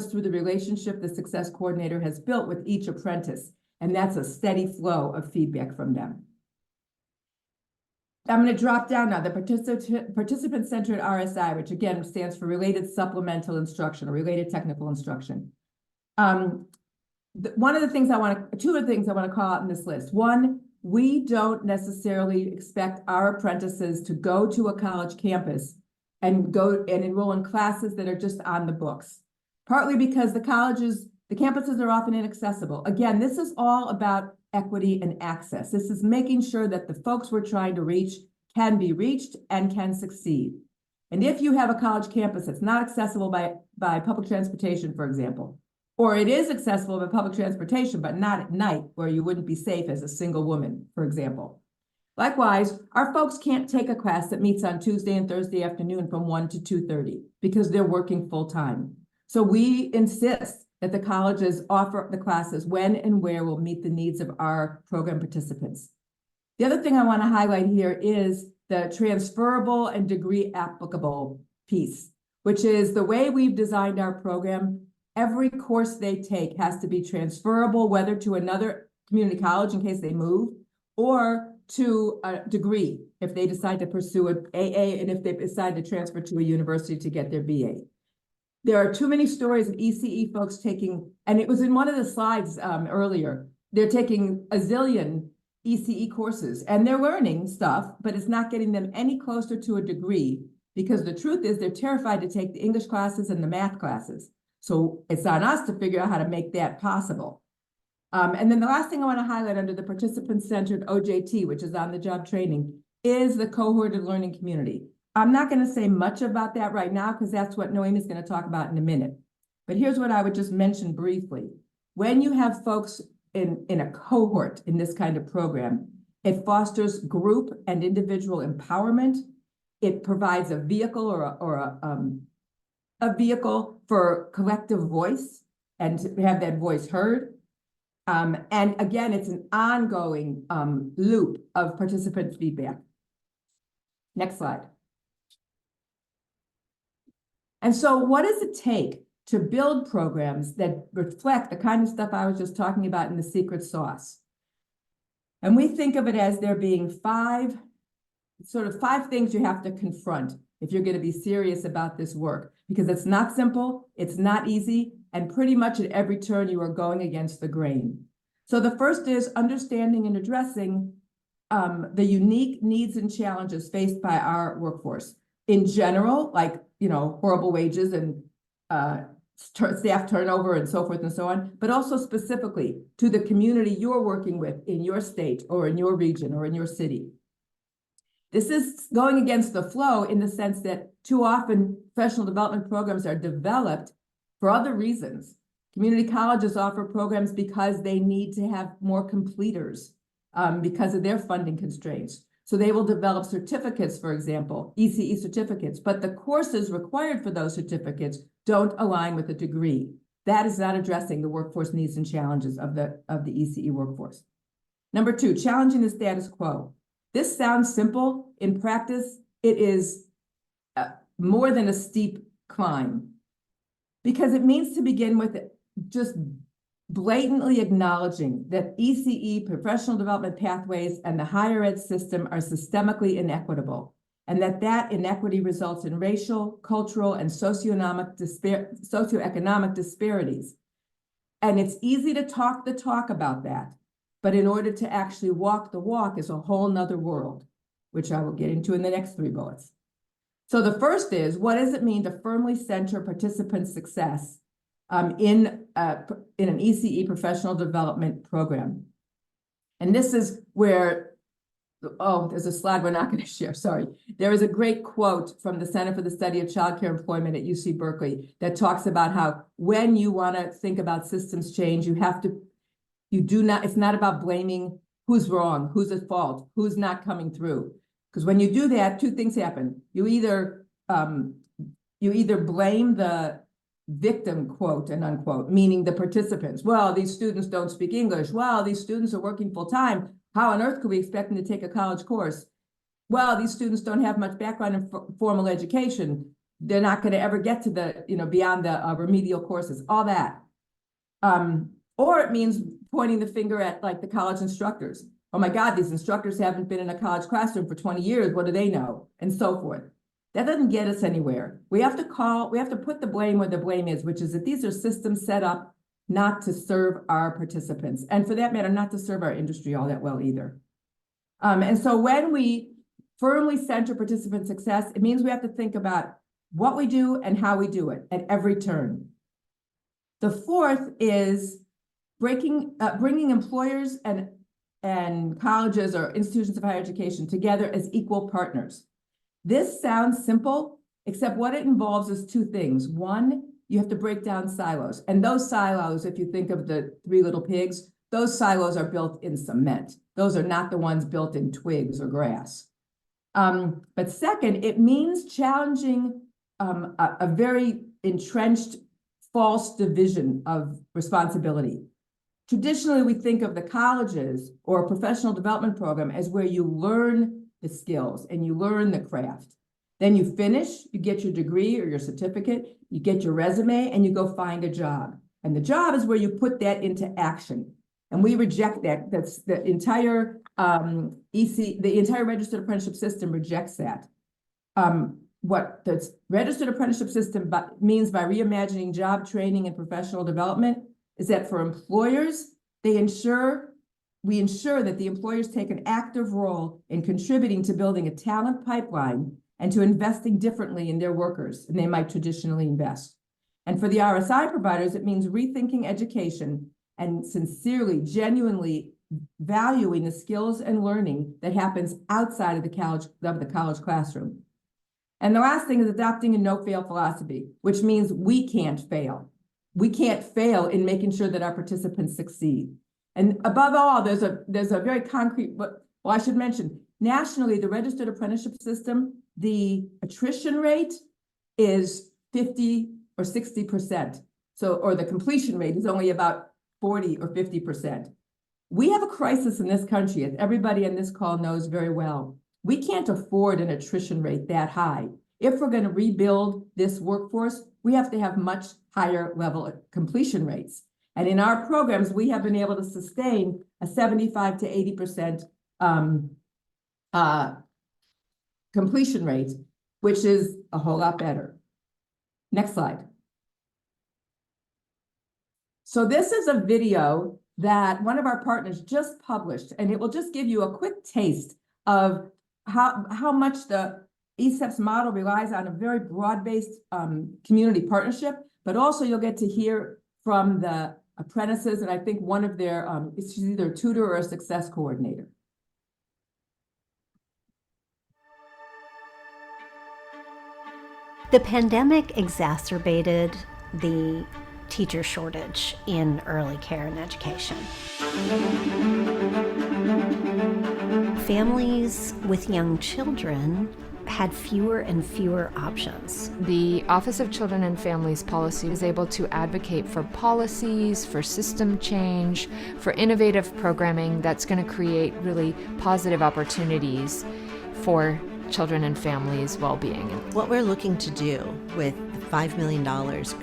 through the relationship the success coordinator has built with each apprentice. And that's a steady flow of feedback from them. I'm going to drop down now, the participant-centered RSI, which again stands for Related Supplemental Instruction or Related Technical Instruction. Two of the things I want to call out in this list. One, we don't necessarily expect our apprentices to go to a college campus and go and enroll in classes that are just on the books. Partly because the campuses are often inaccessible. Again, this is all about equity and access. This is making sure that the folks we're trying to reach can be reached and can succeed. And if you have a college campus that's not accessible by public transportation, for example, or it is accessible by public transportation, but not at night where you wouldn't be safe as a single woman, for example. Likewise, our folks can't take a class that meets on Tuesday and Thursday afternoon from 1 to 2:30 because they're working full time. So we insist that the colleges offer the classes when and where will meet the needs of our program participants. The other thing I want to highlight here is the transferable and degree applicable piece. which is the way we've designed our program. Every course they take has to be transferable, whether to another community college in case they move, or to a degree if they decide to pursue an AA, and if they decide to transfer to a university to get their BA. There are too many stories of ECE folks taking, and it was in one of the slides earlier, they're taking a zillion ECE courses and they're learning stuff, but it's not getting them any closer to a degree, because the truth is they're terrified to take the English classes and the math classes. So it's on us to figure out how to make that possible. And then the last thing I want to highlight under the participant-centered OJT, which is on-the-job training, is the cohorted learning community. I'm not going to say much about that right now because that's what Noemi is going to talk about in a minute. But here's what I would just mention briefly. When you have folks in a cohort in this kind of program, it fosters group and individual empowerment. It provides a vehicle or a vehicle for collective voice and to have that voice heard. And again, it's an ongoing loop of participant feedback. Next slide. And so what does it take to build programs that reflect the kind of stuff I was just talking about in the secret sauce? And we think of it as there being five things you have to confront if you're going to be serious about this work, because it's not simple, it's not easy, and pretty much at every turn you are going against the grain. So the first is understanding and addressing the unique needs and challenges faced by our workforce. In general, like, horrible wages and staff turnover and so forth and so on, but also specifically to the community you're working with in your state or in your region or in your city. This is going against the flow in the sense that too often professional development programs are developed for other reasons. Community colleges offer programs because they need to have more completers because of their funding constraints. So they will develop certificates, for example, ECE certificates, but the courses required for those certificates don't align with the degree. That is not addressing the workforce needs and challenges of the ECE workforce. Number two, challenging the status quo. This sounds simple. In practice, it is more than a steep climb, because it means to begin with just blatantly acknowledging that ECE, professional development pathways, and the higher ed system are systemically inequitable, and that inequity results in racial, cultural, and socioeconomic disparities. And it's easy to talk the talk about that, but in order to actually walk the walk is a whole nother world, which I will get into in the next 3 bullets. So the first is, what does it mean to firmly center participant success in an ECE professional development program? And this is where, there's a slide we're not going to share, sorry. There is a great quote from the Center for the Study of Childcare Employment at UC Berkeley that talks about how when you want to think about systems change, it's not about blaming who's wrong, who's at fault, who's not coming through. Because when you do that, 2 things happen. You either blame the victim, quote and unquote, meaning the participants. Well, these students don't speak English. Well, these students are working full time. How on earth could we expect them to take a college course? Well, these students don't have much background in formal education. They're not going to ever get to the, beyond the remedial courses, all that. Or it means pointing the finger at like the college instructors. Oh my God, these instructors haven't been in a college classroom for 20 years. What do they know? And so forth. That doesn't get us anywhere. We have to put the blame where the blame is, which is that these are systems set up not to serve our participants. And for that matter, not to serve our industry all that well either. And so when we firmly center participant success, it means we have to think about what we do and how we do it at every turn. The fourth is bringing employers and colleges or institutions of higher education together as equal partners. This sounds simple, except what it involves is 2 things. One, you have to break down silos. And those silos, if you think of the 3 little pigs, those silos are built in cement. Those are not the ones built in twigs or grass. But second, it means challenging a very entrenched false division of responsibility. Traditionally, we think of the colleges or a professional development program as where you learn the skills and you learn the craft. Then you finish, you get your degree or your certificate, you get your resume, and you go find a job. And the job is where you put that into action. And we reject that. That's the entire the entire registered apprenticeship system rejects that. What the registered apprenticeship system means by reimagining job training and professional development is that for employers, we ensure that the employers take an active role in contributing to building a talent pipeline and to investing differently in their workers than they might traditionally invest. And for the RSI providers, it means rethinking education and sincerely, genuinely valuing the skills and learning that happens outside of the college classroom. And the last thing is adopting a no-fail philosophy, which means we can't fail. We can't fail in making sure that our participants succeed. And above all, there's a very concrete, well, I should mention, nationally, the registered apprenticeship system, the attrition rate is 50 or 60%. So, or the completion rate is only about 40 or 50%. We have a crisis in this country, as everybody on this call knows very well. We can't afford an attrition rate that high. If we're going to rebuild this workforce, we have to have much higher level of completion rates. And in our programs, we have been able to sustain a 75 to 80% completion rate, which is a whole lot better. Next slide. So this is a video that one of our partners just published, and it will just give you a quick taste of how much the ESEP's model relies on a very broad-based community partnership, but also you'll get to hear from the apprentices, and I think one of their, she's either a tutor or a success coordinator. The pandemic exacerbated the teacher shortage in early care and education. Families with young children had fewer and fewer options. The Office of Children and Families Policy is able to advocate for policies, for system change, for innovative programming that's going to create really positive opportunities for children and families' well-being. What we're looking to do with $5 million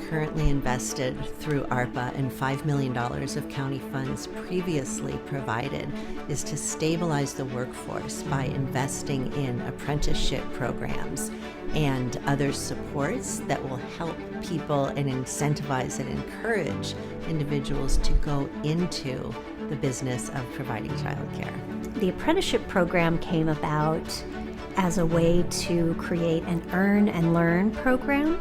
currently invested through ARPA and $5 million of county funds previously provided is to stabilize the workforce by investing in apprenticeship programs and other supports that will help people and incentivize and encourage individuals to go into the business of providing childcare. The apprenticeship program came about as a way to create an earn and learn program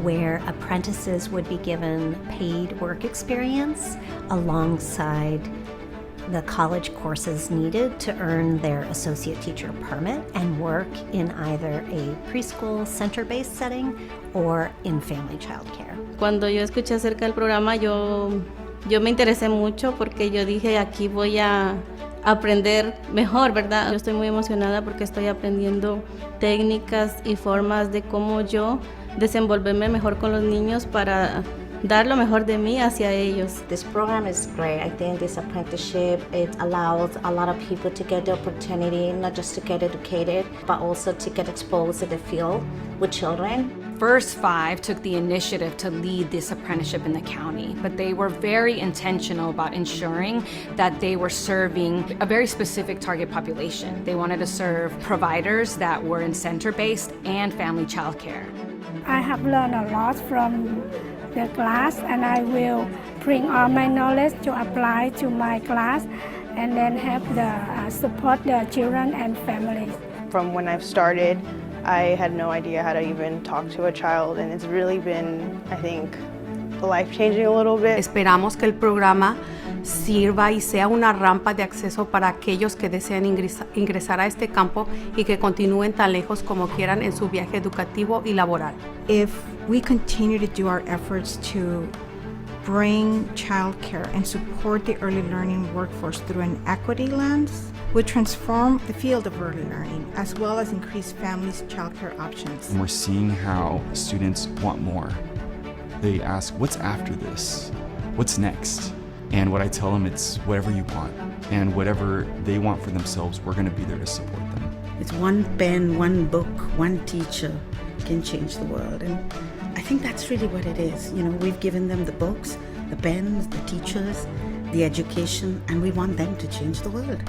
where apprentices would be given paid work experience alongside the college courses needed to earn their associate teacher permit and work in either a preschool center-based setting or in family childcare. Cuando yo escuché acerca del programa, yo me interesé mucho porque yo dije, aquí voy a aprender mejor, ¿verdad? Yo estoy muy emocionada porque estoy aprendiendo técnicas y formas de cómo yo desenvolverme mejor con los niños para dar lo mejor de mí hacia ellos. This program is great. I think this apprenticeship, it allows a lot of people to get the opportunity, not just to get educated, but also to get exposed to the field with children. First Five took the initiative to lead this apprenticeship in the county, but they were very intentional about ensuring that they were serving a very specific target population. They wanted to serve providers that were in center-based and family childcare. I have learned a lot from the class, and I will bring all my knowledge to apply to my class and then help support the children and families. From when I've started, I had no idea how to even talk to a child, and it's really been, I think, life-changing a little bit. Esperamos que el programa sirva y sea una rampa de acceso para aquellos que desean ingresar a este campo y que continúen tan lejos como quieran en su viaje educativo y laboral. If we continue to do our efforts to bring childcare and support the early learning workforce through an equity lens, would transform the field of early learning as well as increase families' childcare options. And we're seeing how students want more. They ask, what's after this? What's next? And what I tell them, it's whatever you want. And whatever they want for themselves, we're going to be there to support them. It's one pen, one book, one teacher can change the world. And I think that's really what it is. You know, we've given them the books, the pens, the teachers, the education, and we want them to change the world.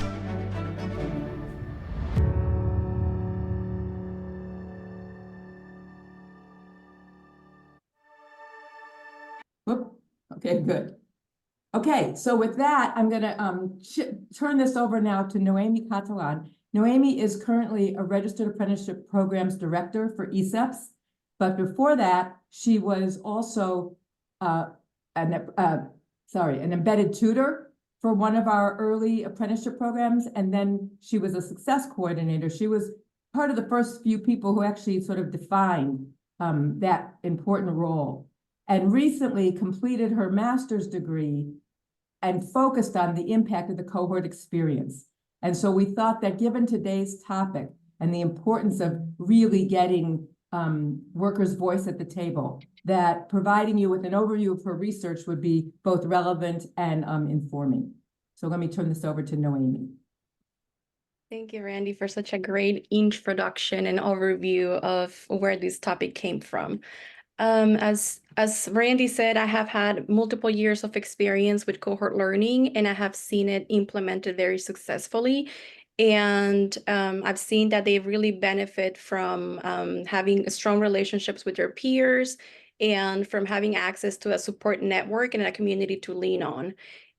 Whoop. Okay, good. Okay, so with that, I'm going to turn this over now to Noemi Catalan. Noemi is currently a registered apprenticeship programs director for ESEPS, but before that, she was also an embedded tutor for one of our early apprenticeship programs, and then she was a success coordinator. She was part of the first few people who actually sort of defined that important role, and recently completed her master's degree and focused on the impact of the cohort experience. And so we thought that given today's topic and the importance of really getting workers' voice at the table, that providing you with an overview of her research would be both relevant and informing. So let me turn this over to Noemi. Thank you, Randy, for such a great introduction and overview of where this topic came from. As Randy said, I have had multiple years of experience with cohort learning, and I have seen it implemented very successfully. And I've seen that they really benefit from having strong relationships with their peers and from having access to a support network and a community to lean on.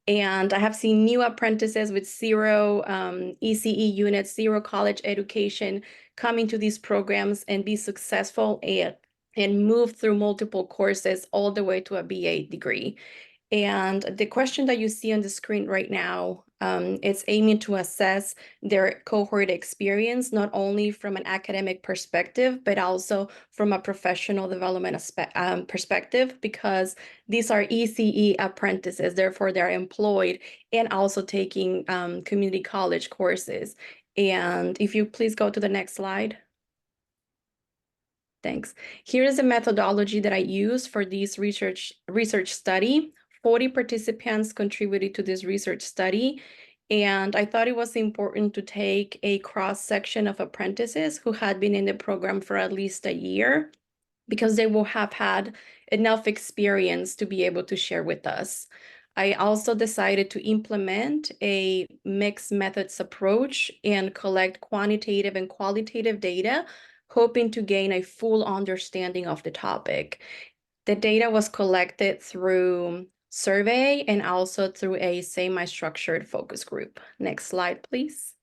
And I have seen new apprentices with zero ECE units, zero college education, come into these programs and be successful and move through multiple courses all the way to a BA degree. And the question that you see on the screen right now, it's aiming to assess their cohort experience, not only from an academic perspective, but also from a professional development perspective, because these are ECE apprentices, therefore they're employed and also taking community college courses. And if you please go to the next slide. Thanks. Here is a methodology that I use for this research study. 40 participants contributed to this research study, and I thought it was important to take a cross-section of apprentices who had been in the program for at least a year, because they will have had enough experience to be able to share with us. I also decided to implement a mixed methods approach and collect quantitative and qualitative data, hoping to gain a full understanding of the topic. The data was collected through survey and also through a semi-structured focus group. Next slide, please.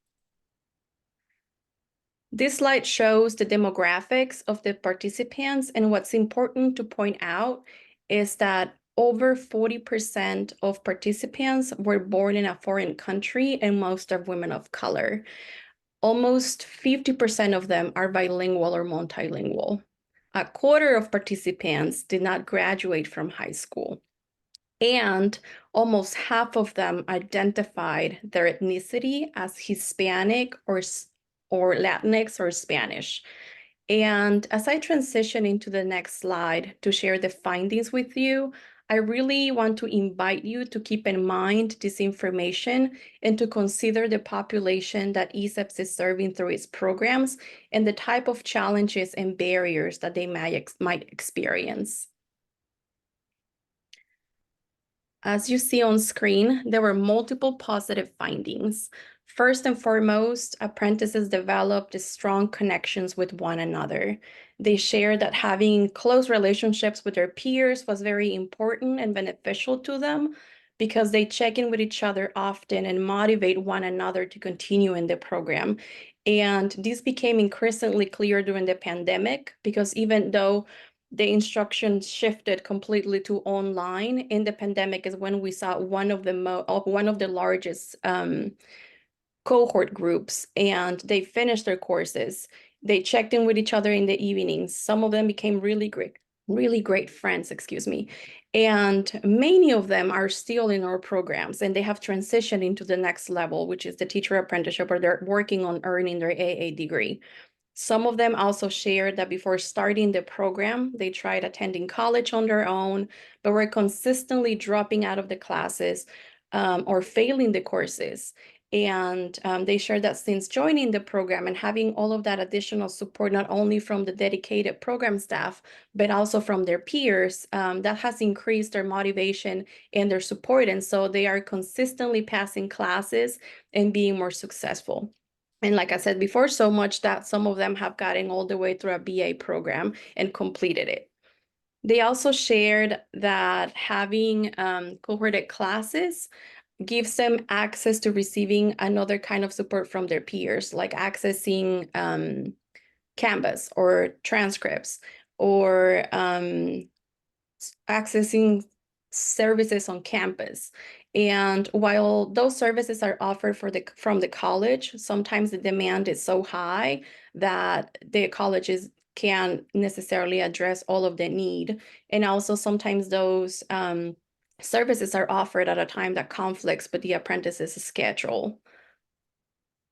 This slide shows the demographics of the participants, and what's important to point out is that over 40% of participants were born in a foreign country, and most are women of color. Almost 50% of them are bilingual or multilingual. A quarter of participants did not graduate from high school, and almost half of them identified their ethnicity as Hispanic or Latinx or Spanish. And as I transition into the next slide to share the findings with you, I really want to invite you to keep in mind this information and to consider the population that ESEPS is serving through its programs and the type of challenges and barriers that they might experience. As you see on screen, there were multiple positive findings. First and foremost, apprentices developed strong connections with one another. They shared that having close relationships with their peers was very important and beneficial to them, because they check in with each other often and motivate one another to continue in the program. And this became increasingly clear during the pandemic, because even though the instruction shifted completely to online, in the pandemic is when we saw one of the largest cohort groups, and they finished their courses. They checked in with each other in the evenings. Some of them became really great friends, and many of them are still in our programs, and they have transitioned into the next level, which is the teacher apprenticeship, or they're working on earning their AA degree. Some of them also shared that before starting the program, they tried attending college on their own, but were consistently dropping out of the classes or failing the courses. And they shared that since joining the program and having all of that additional support, not only from the dedicated program staff, but also from their peers, that has increased their motivation and their support. And so they are consistently passing classes and being more successful. And like I said before, so much that some of them have gotten all the way through a BA program and completed it. They also shared that having cohorted classes gives them access to receiving another kind of support from their peers, like accessing Canvas or transcripts, or accessing services on campus. And while those services are offered from the college, sometimes the demand is so high that the colleges can't necessarily address all of the need. And also sometimes those services are offered at a time that conflicts with the apprentice's schedule.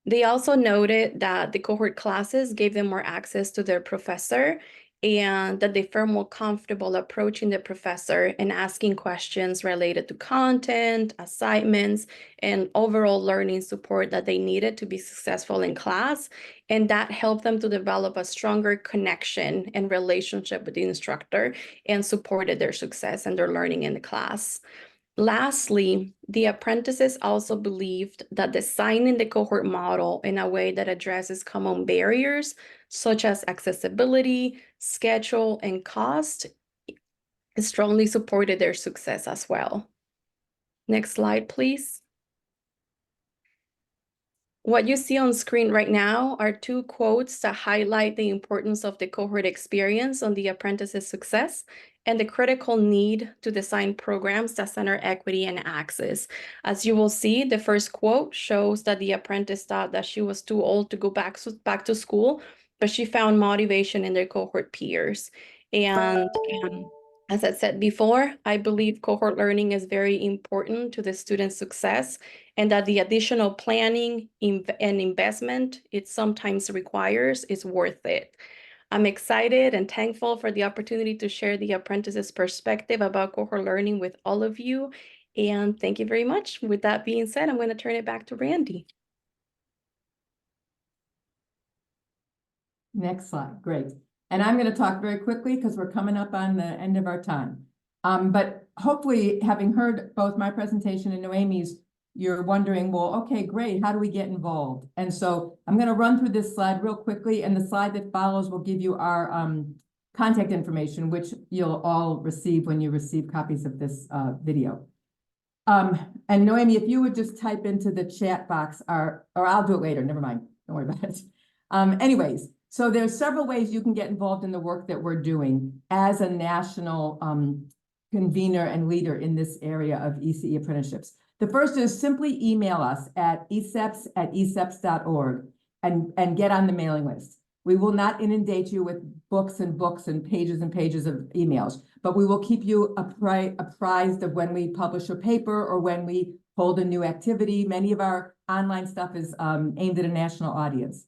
They also noted that the cohort classes gave them more access to their professor, and that they felt more comfortable approaching the professor and asking questions related to content, assignments, and overall learning support that they needed to be successful in class. And that helped them to develop a stronger connection and relationship with the instructor and supported their success and their learning in the class. Lastly, the apprentices also believed that designing the cohort model in a way that addresses common barriers, such as accessibility, schedule, and cost, strongly supported their success as well. Next slide, please. What you see on screen right now are two quotes that highlight the importance of the cohort experience on the apprentice's success and the critical need to design programs that center equity and access. As you will see, the first quote shows that the apprentice thought that she was too old to go back to school, but she found motivation in their cohort peers. And as I said before, I believe cohort learning is very important to the student's success, and that the additional planning and investment it sometimes requires is worth it. I'm excited and thankful for the opportunity to share the apprentice's perspective about cohort learning with all of you. And thank you very much. With that being said, I'm going to turn it back to Randy. Next slide, great. And I'm going to talk very quickly because we're coming up on the end of our time. But hopefully, having heard both my presentation and Noemi's, you're wondering, well, okay, great, how do we get involved? And so I'm going to run through this slide real quickly, and the slide that follows will give you our contact information, which you'll all receive when you receive copies of this video. And Noemi, if you would just type into the chat box, or I'll do it later, never mind, don't worry about it. Anyways, so there's several ways you can get involved in the work that we're doing as a national convener and leader in this area of ECE apprenticeships. The first is simply email us at eseps@eseps.org and get on the mailing list. We will not inundate you with books and books and pages of emails, but we will keep you apprised of when we publish a paper or when we hold a new activity. Many of our online stuff is aimed at a national audience.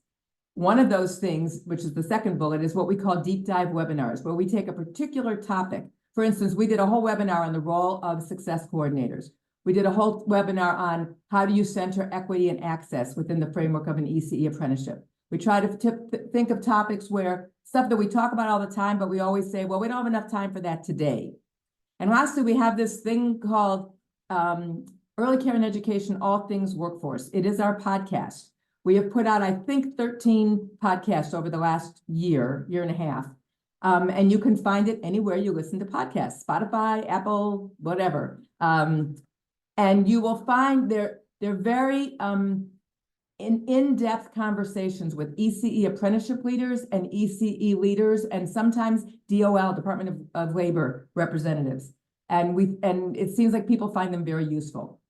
One of those things, which is the second bullet, is what we call deep dive webinars, where we take a particular topic. For instance, we did a whole webinar on the role of success coordinators. We did a whole webinar on how do you center equity and access within the framework of an ECE apprenticeship. We try to think of topics where stuff that we talk about all the time, but we always say, well, we don't have enough time for that today. And lastly, we have this thing called Early Care and Education, All Things Workforce. It is our podcast. We have put out, I think, 13 podcasts over the last year and a half. And you can find it anywhere you listen to podcasts, Spotify, Apple, whatever. And you will find they're very in-depth conversations with ECE apprenticeship leaders and ECE leaders, and sometimes DOL, Department of Labor representatives. And it seems like people find them very useful.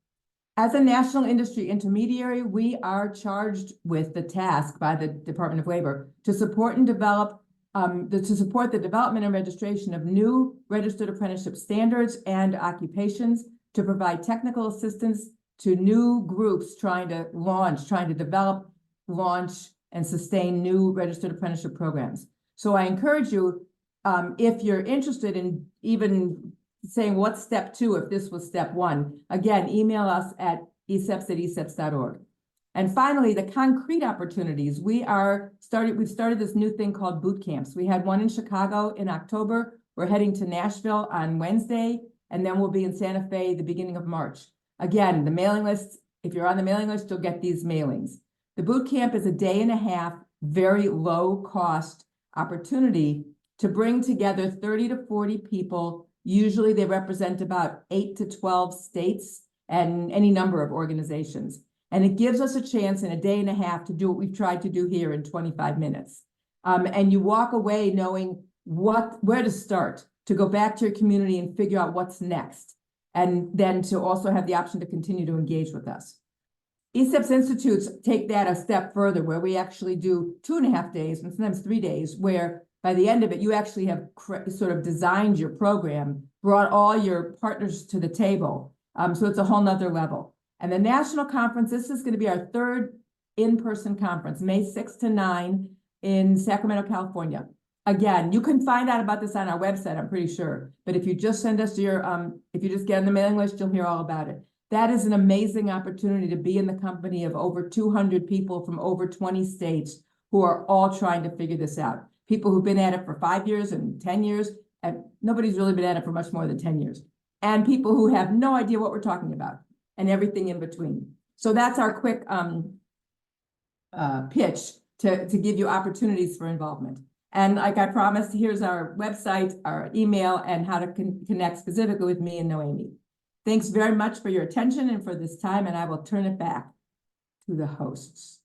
As a national industry intermediary, we are charged with the task by the Department of Labor to support and develop, to support the development and registration of new registered apprenticeship standards and occupations, to provide technical assistance to new groups trying to develop, launch, and sustain new registered apprenticeship programs. So I encourage you, if you're interested in even saying what's step 2 if this was step 1, again, email us at eseps@eseps.org. And finally, the concrete opportunities. We've started this new thing called boot camps. We had one in Chicago in October. We're heading to Nashville on Wednesday, and then we'll be in Santa Fe the beginning of March. Again, the mailing lists, if you're on the mailing list, you'll get these mailings. The boot camp is a day and a half, very low cost opportunity to bring together 30 to 40 people. Usually they represent about 8 to 12 states and any number of organizations. And it gives us a chance in a day and a half to do what we've tried to do here in 25 minutes. And you walk away knowing where to start, to go back to your community and figure out what's next. And then to also have the option to continue to engage with us. ESEPS Institutes take that a step further, where we actually do 2.5 days and sometimes 3 days, where by the end of it, you actually have sort of designed your program, brought all your partners to the table. So it's a whole nother level. And the national conference, this is going to be our third in-person conference, May 6 to 9 in Sacramento, California. Again, you can find out about this on our website, I'm pretty sure. But if you just send us your, if you just get on the mailing list, you'll hear all about it. That is an amazing opportunity to be in the company of over 200 people from over 20 states who are all trying to figure this out. People who've been at it for 5 years and 10 years, and nobody's really been at it for much more than 10 years. And people who have no idea what we're talking about and everything in between. So that's our quick pitch to give you opportunities for involvement. And like I promised, here's our website, our email, and how to connect specifically with me and Noemi. Thanks very much for your attention and for this time, and I will turn it back to the hosts.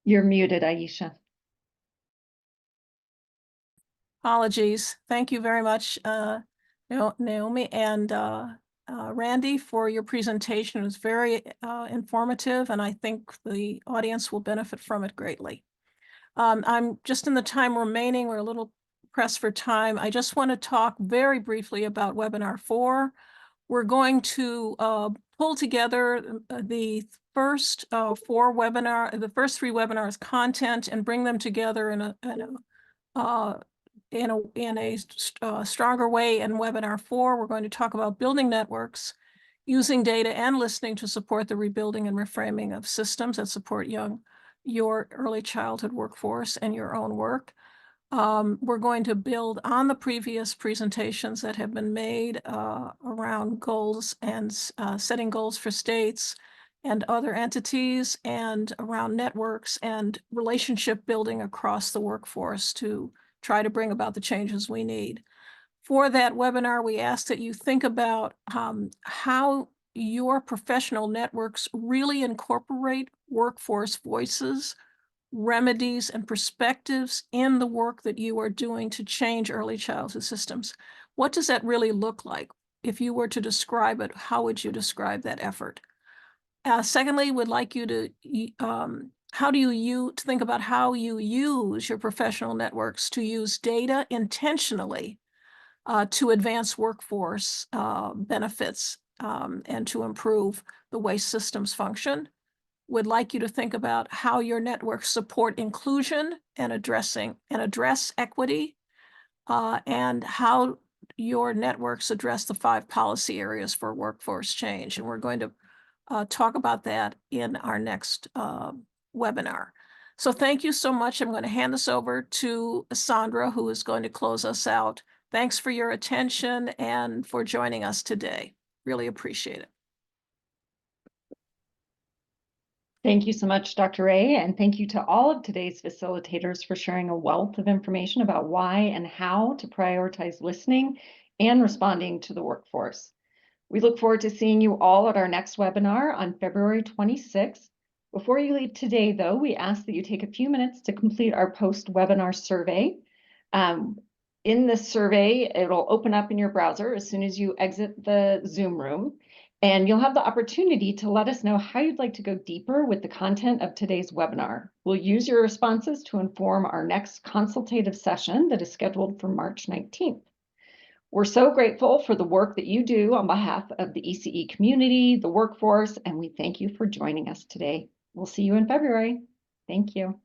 You're muted, Aisha. Apologies. Thank you very much, Naomi and Randy, for your presentation. It was very informative, and I think the audience will benefit from it greatly. I'm just in the time remaining, we're a little pressed for time. I just want to talk very briefly about webinar 4. We're going to pull together the first 3 webinars content and bring them together in a stronger way. In webinar 4, we're going to talk about building networks, using data and listening to support the rebuilding and reframing of systems that support your early childhood workforce and your own work. We're going to build on the previous presentations that have been made around goals and setting goals for states and other entities, and around networks and relationship building across the workforce to try to bring about the changes we need. For that webinar, we ask that you think about how your professional networks really incorporate workforce voices, remedies, and perspectives in the work that you are doing to change early childhood systems. What does that really look like? If you were to describe it, how would you describe that effort? Secondly, we'd like you to think about how you use your professional networks to use data intentionally to advance workforce benefits and to improve the way systems function. Would like you to think about how your networks support inclusion and address equity, and how your networks address the 5 policy areas for workforce change. And we're going to talk about that in our next webinar. So thank you so much. I'm going to hand this over to Sandra, who is going to close us out. Thanks for your attention and for joining us today. Really appreciate it. Thank you so much, Dr. Ray, and thank you to all of today's facilitators for sharing a wealth of information about why and how to prioritize listening and responding to the workforce. We look forward to seeing you all at our next webinar on February 26th. Before you leave today, though, we ask that you take a few minutes to complete our post-webinar survey. In this survey, it'll open up in your browser as soon as you exit the Zoom room, and you'll have the opportunity to let us know how you'd like to go deeper with the content of today's webinar. We'll use your responses to inform our next consultative session that is scheduled for March 19th. We're so grateful for the work that you do on behalf of the ECE community, the workforce, and we thank you for joining us today. We'll see you in February. Thank you.